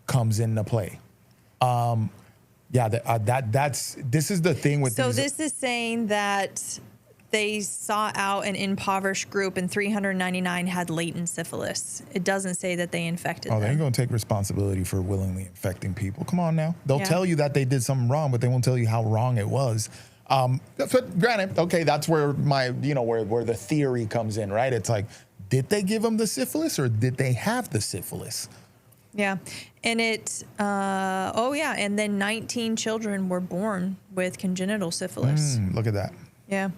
Speaker 2: comes into play. This is the thing with
Speaker 1: So
Speaker 2: these.
Speaker 1: this is saying that they sought out an impoverished group and 399 had latent syphilis. It doesn't say that they infected them.
Speaker 2: They ain't gonna take responsibility for willingly infecting people. Come on now. They'll
Speaker 1: Yeah.
Speaker 2: tell you that they did something wrong, but they won't tell you how wrong it was. But granted, okay, that's where where the theory comes in, right? It's like, did they give them the syphilis or did they have the syphilis?
Speaker 1: Yeah. And and then 19 children were born with congenital syphilis.
Speaker 2: Look at that.
Speaker 1: Yeah.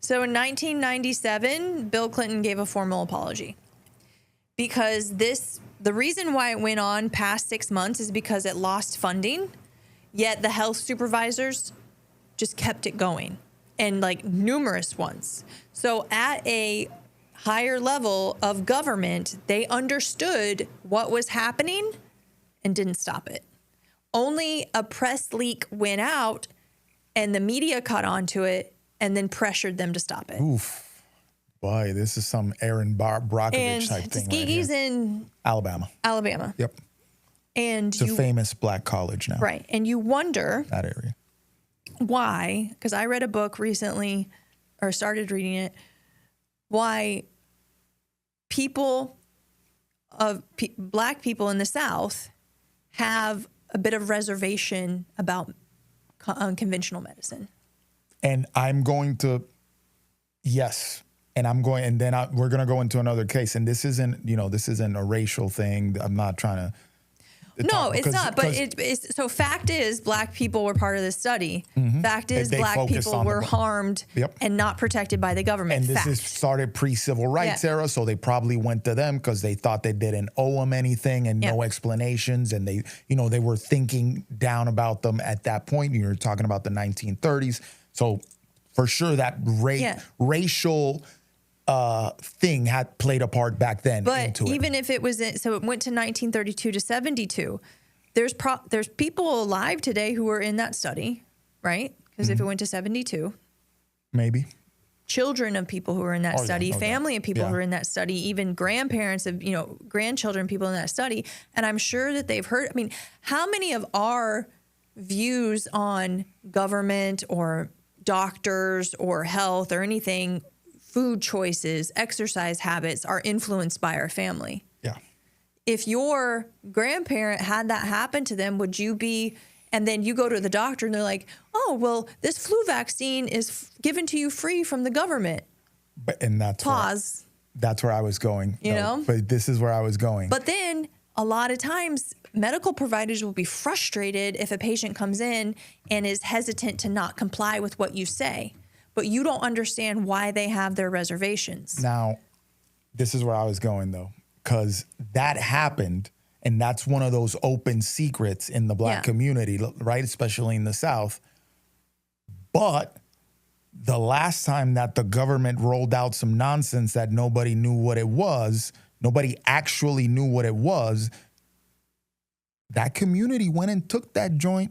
Speaker 1: So in 1997, Bill Clinton gave a formal apology because the reason why it went on past 6 months is because it lost funding, yet the health supervisors just kept it going, and like numerous ones. So at a higher level of government, they understood what was happening and didn't stop it. Only a press leak went out and the media caught on to it and then pressured them to stop it.
Speaker 2: Oof. Boy, this is some Aaron Brockovich type thing.
Speaker 1: Tuskegee's in
Speaker 2: Alabama.
Speaker 1: Yep. And
Speaker 2: it's a famous black college now.
Speaker 1: Right. And you wonder
Speaker 2: that area.
Speaker 1: Why, because I read a book recently, or started reading it, why black people in the South have a bit of reservation about conventional medicine.
Speaker 2: And I'm going to, yes. And we're going to go into another case. And this isn't a racial thing. I'm not trying to.
Speaker 1: No, it's not. But so fact is, black people were part of this study.
Speaker 2: Mm-hmm.
Speaker 1: Fact is, black people were harmed and not protected by the government.
Speaker 2: And this started pre-civil rights era, so they probably went to them because they thought they didn't owe them anything and no explanations. And they were thinking down about them at that point. You're talking about the 1930s. So for sure that racial thing had played a part back then.
Speaker 1: But even if it was, so it went to 1932 to 72, there's people alive today who were in that study, right? Because if it went to 72,
Speaker 2: maybe
Speaker 1: children of people who were in that study, family of people who were in that study, even grandparents of, grandchildren, people in that study. And I'm sure that they've heard, how many of our views on government or doctors or health or anything, food choices, exercise habits are influenced by our family.
Speaker 2: Yeah.
Speaker 1: If your grandparent had that happen to them, would you be, and then you go to the doctor and they're like, oh, well, this flu vaccine is given to you free from the government.
Speaker 2: And that's that's where I was going. But this is where I was going.
Speaker 1: But then a lot of times medical providers will be frustrated if a patient comes in and is hesitant to not comply with what you say. But you don't understand why they have their reservations.
Speaker 2: Now, this is where I was going, though, because that happened, and that's one of those open secrets in the black community, right? Especially in the South. But the last time that the government rolled out some nonsense that nobody knew what it was, nobody actually knew what it was, that community went and took that joint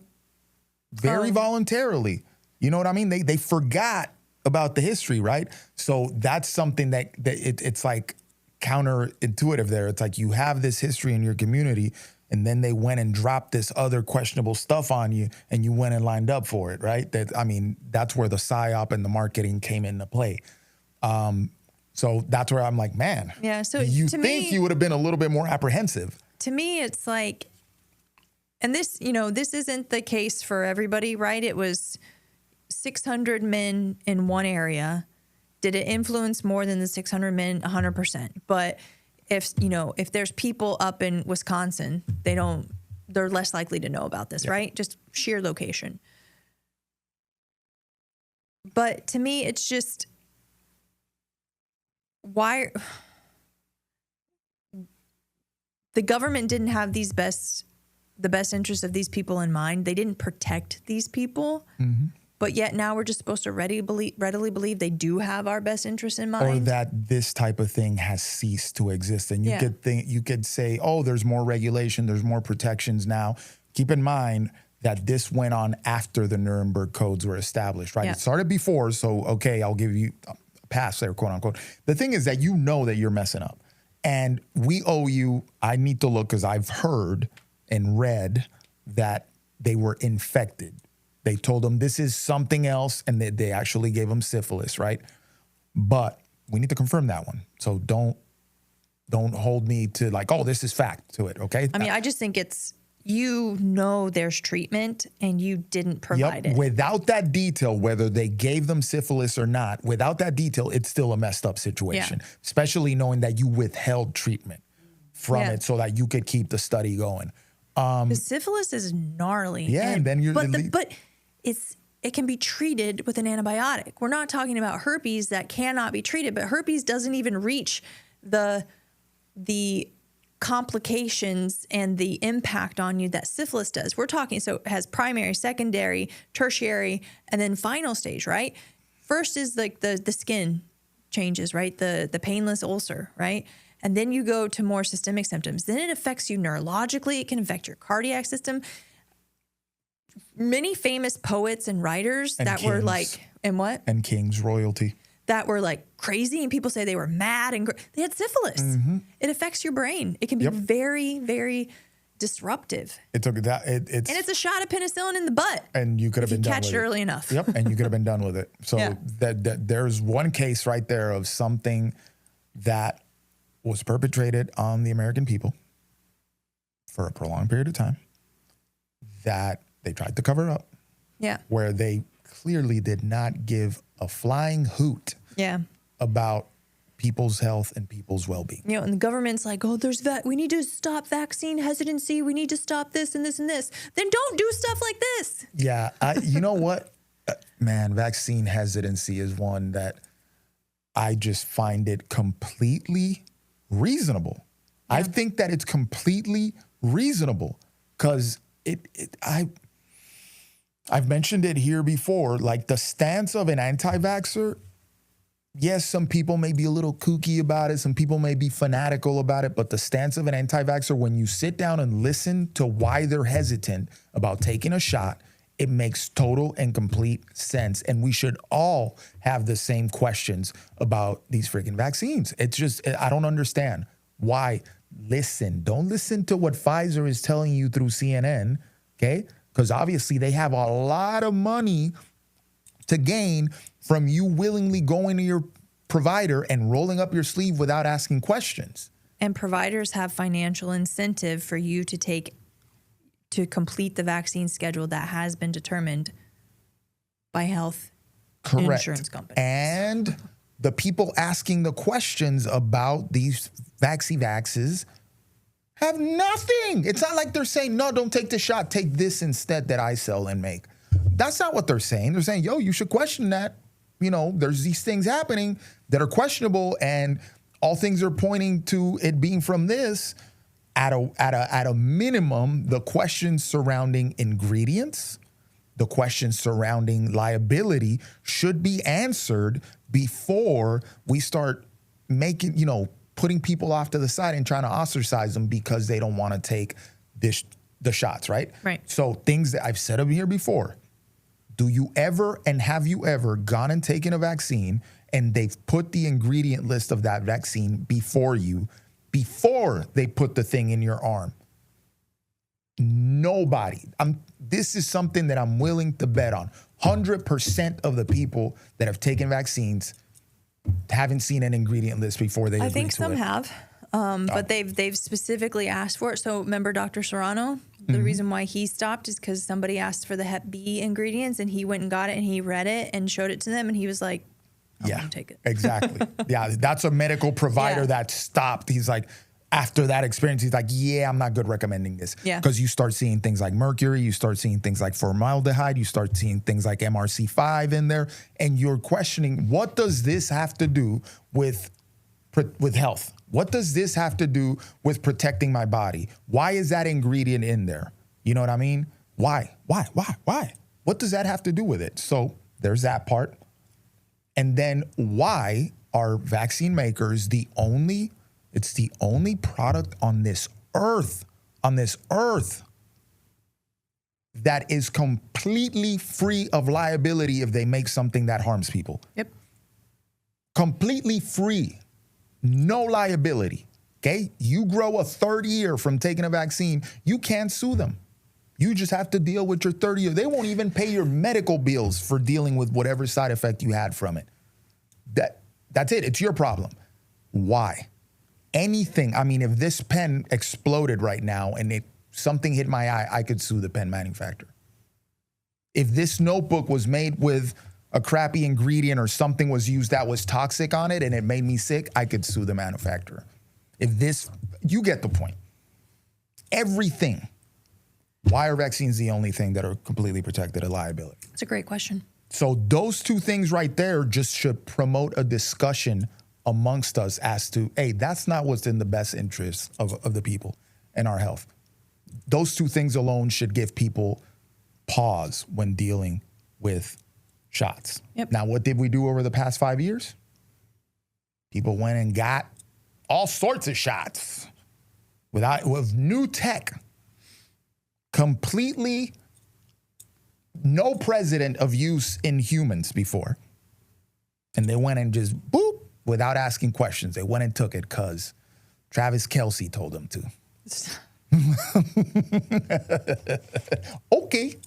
Speaker 2: very voluntarily. You know what I mean? They forgot about the history, right? So that's something that it's like counterintuitive there. It's like you have this history in your community, and then they went and dropped this other questionable stuff on you, and you went and lined up for it, right? That's where the PSYOP and the marketing came into play. So that's where I'm like, man,
Speaker 1: so
Speaker 2: you think you would have been a little bit more apprehensive.
Speaker 1: To me, it's like, and this isn't the case for everybody, right? It was 600 men in one area. Did it influence more than the 600 men? 100%. But if there's people up in Wisconsin, they're less likely to know about this, right? Just sheer location. But to me, it's just, why the government didn't have the best interests of these people in mind. They didn't protect these people. Mm-hmm. But yet now we're just supposed to readily believe they do have our best interests in mind.
Speaker 2: Or that this type of thing has ceased to exist. And you could say, oh, there's more regulation, there's more protections now. Keep in mind that this went on after the Nuremberg codes were established, right? Yeah. It started before, so okay, I'll give you a pass there, quote unquote. The thing is that that you're messing up. And we owe you, I need to look because I've heard and read that they were infected. They told them this is something else, and they actually gave them syphilis, right? But we need to confirm that one. So don't hold me to like, oh, this is fact to it, okay?
Speaker 1: I just think it's, there's treatment and you didn't provide it.
Speaker 2: Without that detail, whether they gave them syphilis or not, without that detail, it's still a messed up situation, especially knowing that you withheld treatment from it so that you could keep the study going.
Speaker 1: The syphilis is gnarly.
Speaker 2: Yeah, and then you're...
Speaker 1: But it can be treated with an antibiotic. We're not talking about herpes that cannot be treated, but herpes doesn't even reach the complications and the impact on you that syphilis does. We're talking, so it has primary, secondary, tertiary, and then final stage, right? First is like the skin changes, right? The painless ulcer, right? And then you go to more systemic symptoms. Then it affects you neurologically. It can affect your cardiac system. Many famous poets and writers and that kings. Were like, and what?
Speaker 2: And kings, royalty.
Speaker 1: That were like crazy, and people say they were mad and they had syphilis. Mm-hmm. It affects your brain. It can be very, very disruptive.
Speaker 2: It took that. It's
Speaker 1: and it's a shot of penicillin in the butt.
Speaker 2: And you could have been done with it.
Speaker 1: Catch it early enough.
Speaker 2: Yep, and you could have been done with it. So that there's one case right there of something that was perpetrated on the American people for a prolonged period of time that they tried to cover up.
Speaker 1: Yeah.
Speaker 2: Where they clearly did not give a flying hoot about people's health and people's well-being.
Speaker 1: You know, and the government's like, oh, we need to stop vaccine hesitancy. We need to stop this and this and this. Then don't do stuff like this.
Speaker 2: Yeah. You know what? Man, vaccine hesitancy is one that I just find it completely reasonable. Yeah. I think that it's completely reasonable because I've mentioned it here before, like the stance of an anti-vaxxer. Yes, some people may be a little kooky about it. Some people may be fanatical about it. But the stance of an anti-vaxxer, when you sit down and listen to why they're hesitant about taking a shot, it makes total and complete sense. And we should all have the same questions about these freaking vaccines. It's just, I don't understand why. Don't listen to what Pfizer is telling you through CNN, okay? Because obviously they have a lot of money to gain from you willingly going to your provider and rolling up your sleeve without asking questions.
Speaker 1: And providers have financial incentive for you to complete the vaccine schedule that has been determined by health insurance companies.
Speaker 2: And the people asking the questions about these vaxes have nothing. It's not like they're saying, no, don't take the shot. Take this instead that I sell and make. That's not what they're saying. They're saying, yo, you should question that. You know, there's these things happening that are questionable, and all things are pointing to it being from this. At a minimum, the questions surrounding ingredients, the questions surrounding liability should be answered before we start making, putting people off to the side and trying to ostracize them because they don't want to take the shots, right?
Speaker 1: Right.
Speaker 2: So things that I've said over here before. Do you ever and have you ever gone and taken a vaccine and they've put the ingredient list of that vaccine before you before they put the thing in your arm? Nobody. This is something that I'm willing to bet on. 100% of the people that have taken vaccines haven't seen an ingredient list before they agree to it.
Speaker 1: I think some have, but they've specifically asked for it. So remember Dr. Serrano? The reason why he stopped is because somebody asked for the Hep B ingredients, and he went and got it, and he read it and showed it to them, and he was like, I won't take it.
Speaker 2: Exactly. Yeah, that's a medical provider that stopped. He's like, after that experience, he's like, yeah, I'm not good recommending this.
Speaker 1: Yeah.
Speaker 2: Because you start seeing things like mercury, you start seeing things like formaldehyde, you start seeing things like MRC5 in there, and you're questioning, what does this have to do with health? What does this have to do with protecting my body? Why is that ingredient in there? You know what I mean? Why? What does that have to do with it? So there's that part. And then why are vaccine makers it's the only product on this earth that is completely free of liability if they make something that harms people.
Speaker 1: Yep.
Speaker 2: Completely free. No liability. Okay? You grow a third year from taking a vaccine, you can't sue them. You just have to deal with your 30 year. They won't even pay your medical bills for dealing with whatever side effect you had from it. That's it. It's your problem. Why? Anything. I mean, if this pen exploded right now and something hit my eye, I could sue the pen manufacturer. If this notebook was made with a crappy ingredient or something was used that was toxic on it and it made me sick, I could sue the manufacturer. You get the point. Everything. Why are vaccines the only thing that are completely protected of liability?
Speaker 1: It's a great question.
Speaker 2: So those two things right there just should promote a discussion amongst us as to, hey, that's not what's in the best interest of the people and our health. Those two things alone should give people pause when dealing with shots.
Speaker 1: Yep.
Speaker 2: Now, what did we do over the past 5 years? People went and got all sorts of shots with new tech. Completely no precedent of use in humans before. And they went and just boop, without asking questions. They went and took it because Travis Kelce told them to. Okay.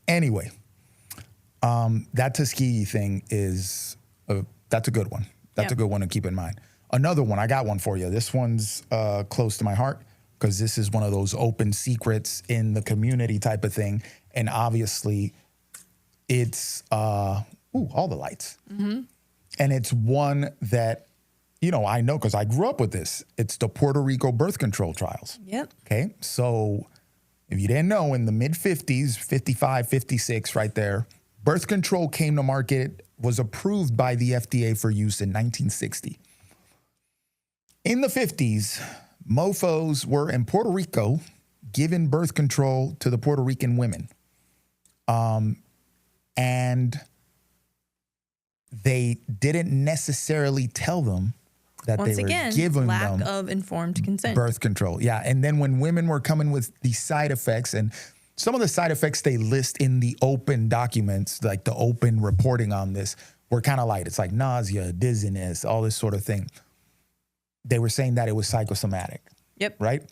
Speaker 2: Anyway, that Tuskegee thing that's a good one. That's a good one to keep in mind. Another one, I got one for you. This one's close to my heart because this is one of those open secrets in the community type of thing. And obviously it's, all the lights. Mm-hmm. And it's one that, I know because I grew up with this. It's the Puerto Rico birth control trials.
Speaker 1: Yep.
Speaker 2: Okay. So if you didn't know, in the mid 50s, 55, 56, right there, birth control came to market, was approved by the FDA for use in 1960. In the 50s, mofos were in Puerto Rico giving birth control to the Puerto Rican women. And they didn't necessarily tell them that
Speaker 1: Once
Speaker 2: they were
Speaker 1: again,
Speaker 2: giving
Speaker 1: lack
Speaker 2: them
Speaker 1: of informed consent.
Speaker 2: birth control. Yeah. And then when women were coming with these side effects, and some of the side effects they list in the open documents, like the open reporting on this, were kind of light. It's like nausea, dizziness, all this sort of thing. They were saying that it was psychosomatic.
Speaker 1: Yep.
Speaker 2: Right?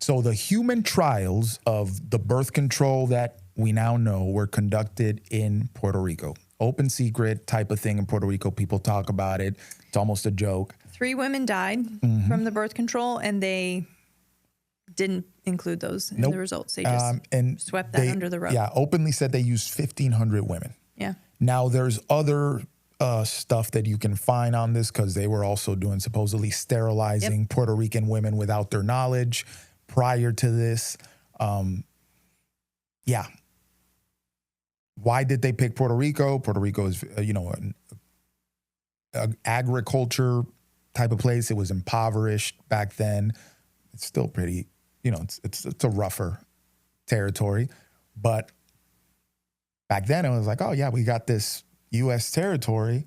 Speaker 2: So the human trials of the birth control that we now know were conducted in Puerto Rico. Open secret type of thing in Puerto Rico. People talk about it. It's almost a joke.
Speaker 1: 3 women died from the birth control, and they didn't include those in the results. They just swept that under the rug.
Speaker 2: Yeah, openly said they used 1,500 women.
Speaker 1: Yeah.
Speaker 2: Now, there's other stuff that you can find on this because they were also doing supposedly sterilizing Puerto Rican women without their knowledge prior to this. Yeah. Why did they pick Puerto Rico? Puerto Rico is, an agriculture type of place. It was impoverished back then. It's still pretty, it's a rougher territory. But back then it was like, oh yeah, we got this U.S. territory.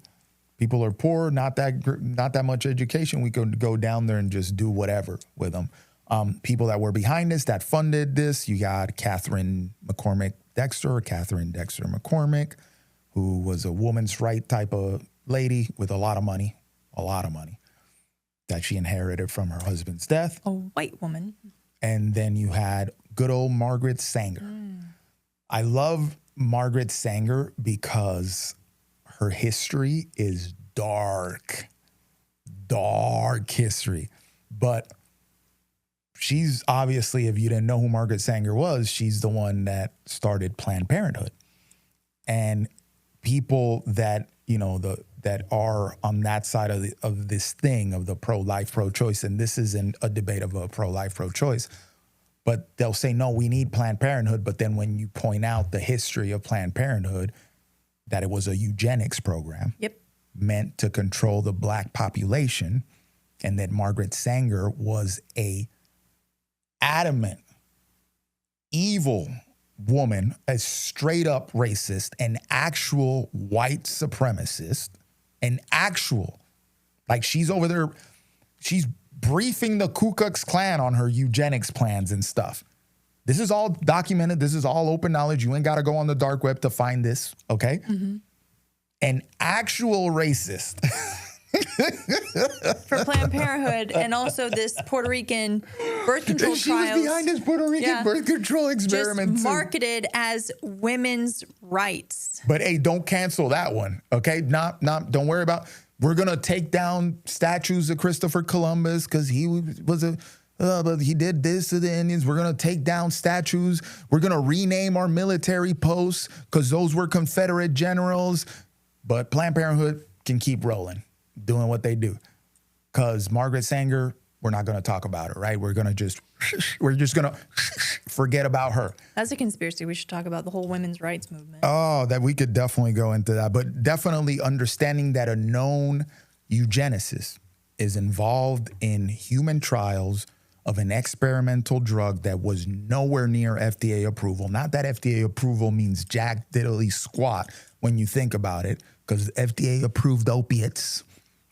Speaker 2: People are poor, not that much education. We could go down there and just do whatever with them. People that were behind this, that funded this, you got Catherine Dexter McCormick, who was a woman's right type of lady with a lot of money that she inherited from her husband's death.
Speaker 1: A white woman.
Speaker 2: And then you had good old Margaret Sanger. I love Margaret Sanger because her history is dark history. But she's obviously, if you didn't know who Margaret Sanger was, she's the one that started Planned Parenthood. And people that, that are on that side of this thing of the pro-life, pro-choice, and this isn't a debate of a pro-life, pro-choice, but they'll say, no, we need Planned Parenthood. But then when you point out the history of Planned Parenthood, that it was a eugenics program meant to control the black population, and that Margaret Sanger was a adamant, evil woman, a straight up racist, an actual white supremacist, she's over there, she's briefing the Ku Klux Klan on her eugenics plans and stuff. This is all documented. This is all open knowledge. You ain't got to go on the dark web to find this, okay? Mm-hmm. An actual racist.
Speaker 1: For Planned Parenthood, and also this Puerto Rican birth control
Speaker 2: she
Speaker 1: trials.
Speaker 2: She was behind this Puerto Rican birth control experiment
Speaker 1: just
Speaker 2: too.
Speaker 1: marketed as women's rights.
Speaker 2: But hey, don't cancel that one, okay? Don't worry about. We're gonna take down statues of Christopher Columbus because he was but he did this to the Indians. We're gonna take down statues. We're gonna rename our military posts because those were Confederate generals. But Planned Parenthood can keep rolling, doing what they do. Because Margaret Sanger we're not going to talk about her, right? We're just going to forget about her.
Speaker 1: That's a conspiracy. We should talk about the whole women's rights movement.
Speaker 2: Oh, that we could definitely go into that. But definitely understanding that a known eugenicist is involved in human trials of an experimental drug that was nowhere near FDA approval. Not that FDA approval means jack diddly squat when you think about it, because FDA approved opiates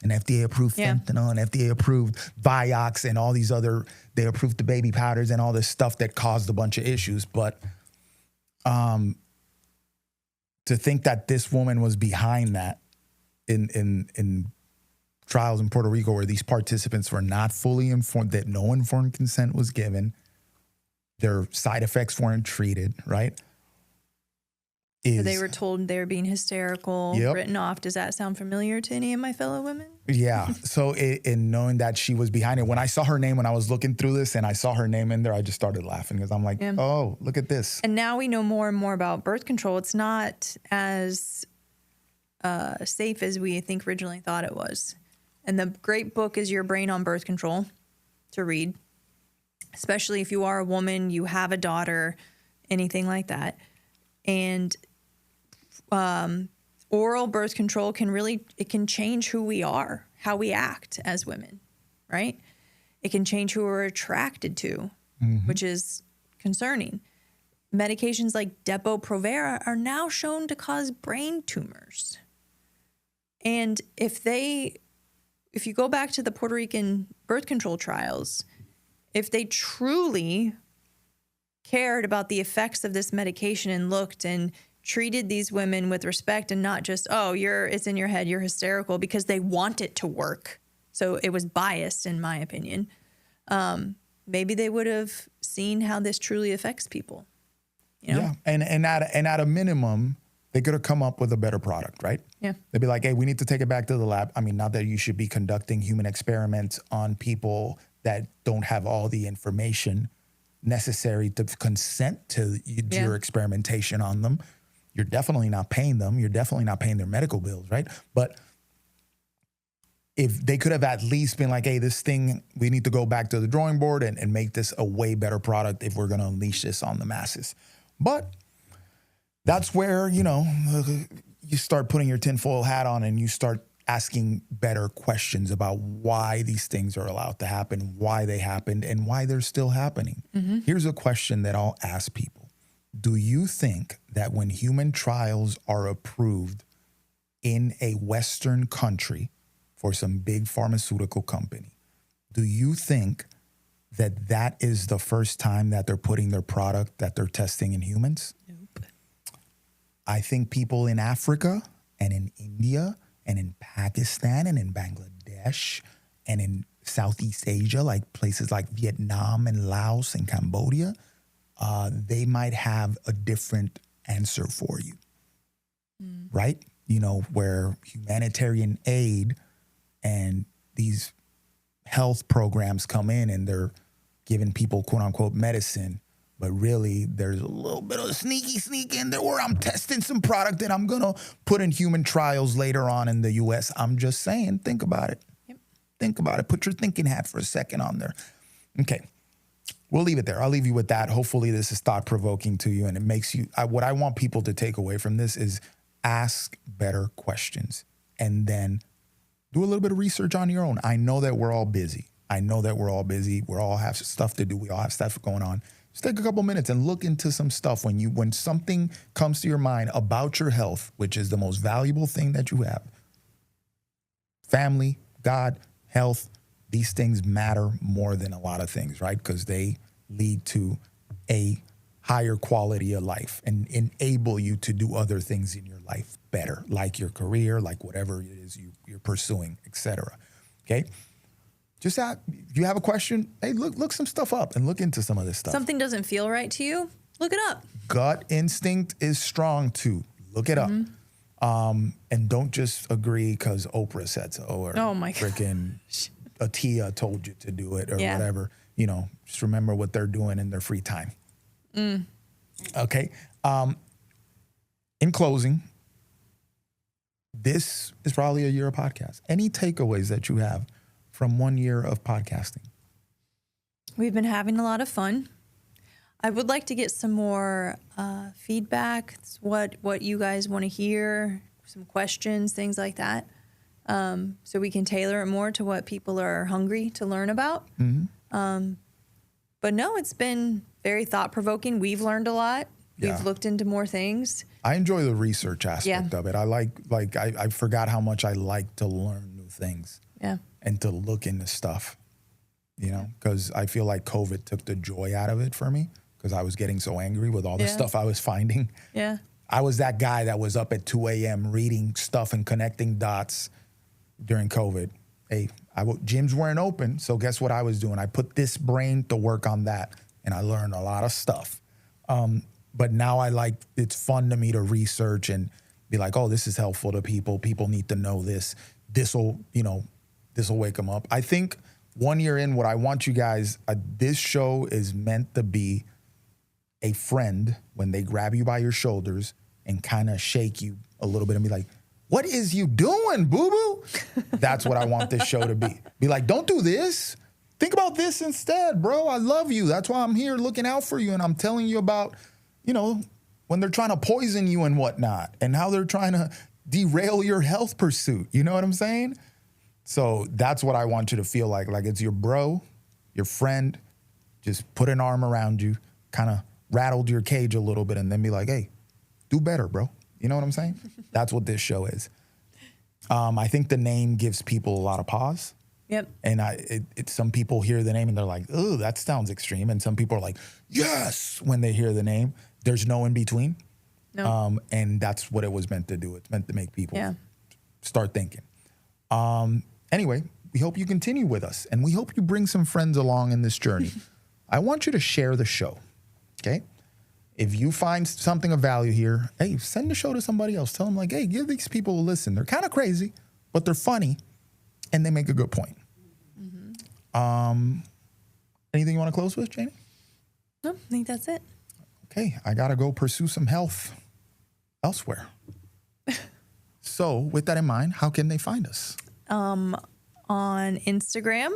Speaker 2: and FDA approved fentanyl and FDA approved Vioxx and all these other, they approved the baby powders and all this stuff that caused a bunch of issues. But to think that this woman was behind that in trials in Puerto Rico where these participants were not fully informed, that no informed consent was given, their side effects weren't treated, right?
Speaker 1: So they were told they were being hysterical, written off. Does that sound familiar to any of my fellow women?
Speaker 2: Yeah. So in knowing that she was behind it, when I saw her name, when I was looking through this and I saw her name in there, I just started laughing because I'm like, oh, look at this.
Speaker 1: And now we know more and more about birth control. It's not as safe as we think originally thought it was. And the great book is Your Brain on Birth Control to read, especially if you are a woman, you have a daughter, anything like that. And oral birth control it can change who we are, how we act as women, right? It can change who we're attracted to, which is concerning. Medications like Depo-Provera are now shown to cause brain tumors. And if you go back to the Puerto Rican birth control trials, if they truly cared about the effects of this medication and looked and treated these women with respect and not just, it's in your head, you're hysterical, because they want it to work. So it was biased, in my opinion. Maybe they would have seen how this truly affects people. You know?
Speaker 2: Yeah, and at a minimum, they could have come up with a better product, right?
Speaker 1: Yeah.
Speaker 2: They'd be like, hey, we need to take it back to the lab. I mean, not that you should be conducting human experiments on people that don't have all the information necessary to consent to your experimentation on them. You're definitely not paying them. You're definitely not paying their medical bills, right? But if they could have at least been like, hey, this thing, we need to go back to the drawing board and make this a way better product if we're going to unleash this on the masses. But that's where, you start putting your tinfoil hat on and you start asking better questions about why these things are allowed to happen, why they happened, and why they're still happening. Here's a question that I'll ask people. Do you think that when human trials are approved in a Western country for some big pharmaceutical company, do you think that that is the first time that they're putting their product that they're testing in humans?
Speaker 1: Nope.
Speaker 2: I think people in Africa and in India and in Pakistan and in Bangladesh and in Southeast Asia, like places like Vietnam and Laos and Cambodia, they might have a different answer for you, right? Where humanitarian aid and these health programs come in and they're giving people quote unquote medicine, but really there's a little bit of sneaky in there where I'm testing some product that I'm going to put in human trials later on in the US. I'm just saying, think about it.
Speaker 1: Yep.
Speaker 2: Think about it. Put your thinking hat for a second on there. Okay. We'll leave it there. I'll leave you with that. Hopefully this is thought provoking to you and it makes you, what I want people to take away from this is ask better questions and then do a little bit of research on your own. I know that we're all busy. We all have stuff to do. We all have stuff going on. Just take a couple minutes and look into some stuff when something comes to your mind about your health, which is the most valuable thing that you have. Family, God, health, these things matter more than a lot of things, right? Because they lead to a higher quality of life and enable you to do other things in your life better, like your career, like whatever it is you're pursuing, etc. Okay? Just if you have a question, hey, look some stuff up and look into some of this stuff.
Speaker 1: Something doesn't feel right to you, look it up.
Speaker 2: Gut instinct is strong too. Look it up. And don't just agree because Oprah said so or freaking Atia told you to do it or whatever. Just remember what they're doing in their free time. Okay. In closing, this is probably a year of podcast. Any takeaways that you have from 1 year of podcasting?
Speaker 1: We've been having a lot of fun. I would like to get some more feedback, what you guys want to hear, some questions, things like that, so we can tailor it more to what people are hungry to learn about. But no, it's been very thought-provoking. We've learned a lot.
Speaker 2: Yeah.
Speaker 1: We've looked into more things.
Speaker 2: I enjoy the research aspect of it. I I forgot how much I like to learn new things.
Speaker 1: Yeah.
Speaker 2: And to look into stuff, because I feel like COVID took the joy out of it for me because I was getting so angry with all the stuff I was finding.
Speaker 1: Yeah.
Speaker 2: I was that guy that was up at 2 a.m. reading stuff and connecting dots during COVID. Hey, gyms weren't open, so guess what I was doing? I put this brain to work on that, and I learned a lot of stuff. But now it's fun to me to research and be like, oh, this is helpful to people. People need to know this. This will wake them up. I think 1 year in, what I want you guys, this show is meant to be a friend when they grab you by your shoulders and kind of shake you a little bit and be like, what is you doing, boo-boo? That's what I want this show to be. Be like, don't do this. Think about this instead, bro. I love you. That's why I'm here looking out for you. And I'm telling you about, when they're trying to poison you and whatnot and how they're trying to derail your health pursuit. You know what I'm saying? So that's what I want you to feel like it's your bro, your friend, just put an arm around you, kind of rattled your cage a little bit and then be like, hey, do better, bro. You know what I'm saying? That's what this show is. I think the name gives people a lot of pause.
Speaker 1: Yep.
Speaker 2: And some people hear the name and they're like, oh, that sounds extreme. And some people are like, yes, when they hear the name. There's no in between.
Speaker 1: No.
Speaker 2: And that's what it was meant to do. It's meant to make people start thinking. Anyway, we hope you continue with us, and we hope you bring some friends along in this journey. I want you to share the show, okay? If you find something of value here, hey, send the show to somebody else. Tell them, hey, give these people a listen. They're kind of crazy, but they're funny, and they make a good point. Anything you want to close with, Janie?
Speaker 1: No, I think that's it.
Speaker 2: Okay, I got to go pursue some health elsewhere. So with that in mind, how can they find us?
Speaker 1: On Instagram,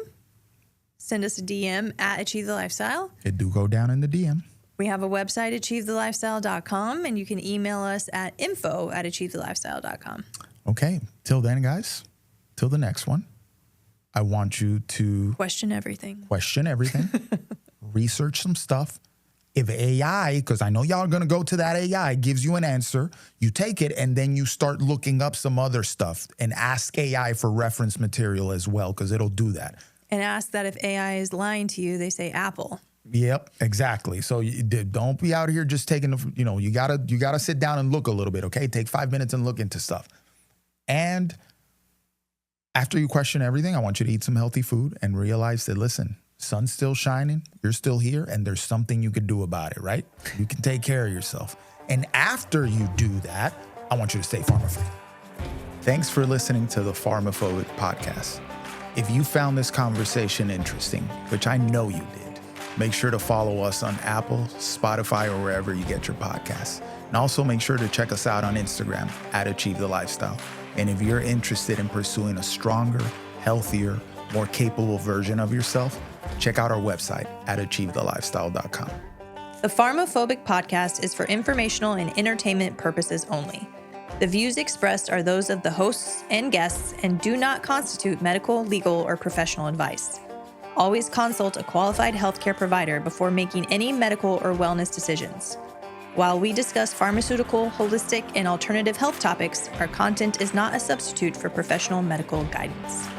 Speaker 1: send us a DM at Achieve the Lifestyle.
Speaker 2: It do go down in the DM.
Speaker 1: We have a website, achievethelifestyle.com, and you can email us at info@achievethelifestyle.com.
Speaker 2: Okay, till then, guys, till the next one, I want you to
Speaker 1: question everything,
Speaker 2: research some stuff. If AI, because I know y'all are going to go to that AI, gives you an answer, you take it and then you start looking up some other stuff and ask AI for reference material as well, because it'll do that.
Speaker 1: And ask that if AI is lying to you, they say Apple.
Speaker 2: Yep, exactly. So don't be out here just taking you gotta sit down and look a little bit, okay? Take 5 minutes and look into stuff. And after you question everything, I want you to eat some healthy food and realize that, listen, sun's still shining, you're still here, and there's something you could do about it, right? You can take care of yourself. And after you do that, I want you to stay pharma-free. Thanks for listening to the PharmaPhobic podcast. If you found this conversation interesting, which I know you did, make sure to follow us on Apple, Spotify, or wherever you get your podcasts. And also make sure to check us out on Instagram at Achieve the Lifestyle. And if you're interested in pursuing a stronger, healthier, more capable version of yourself, check out our website at achievethelifestyle.com.
Speaker 1: The PharmaPhobic podcast is for informational and entertainment purposes only. The views expressed are those of the hosts and guests and do not constitute medical, legal, or professional advice. Always consult a qualified healthcare provider before making any medical or wellness decisions. While we discuss pharmaceutical, holistic, and alternative health topics, our content is not a substitute for professional medical guidance.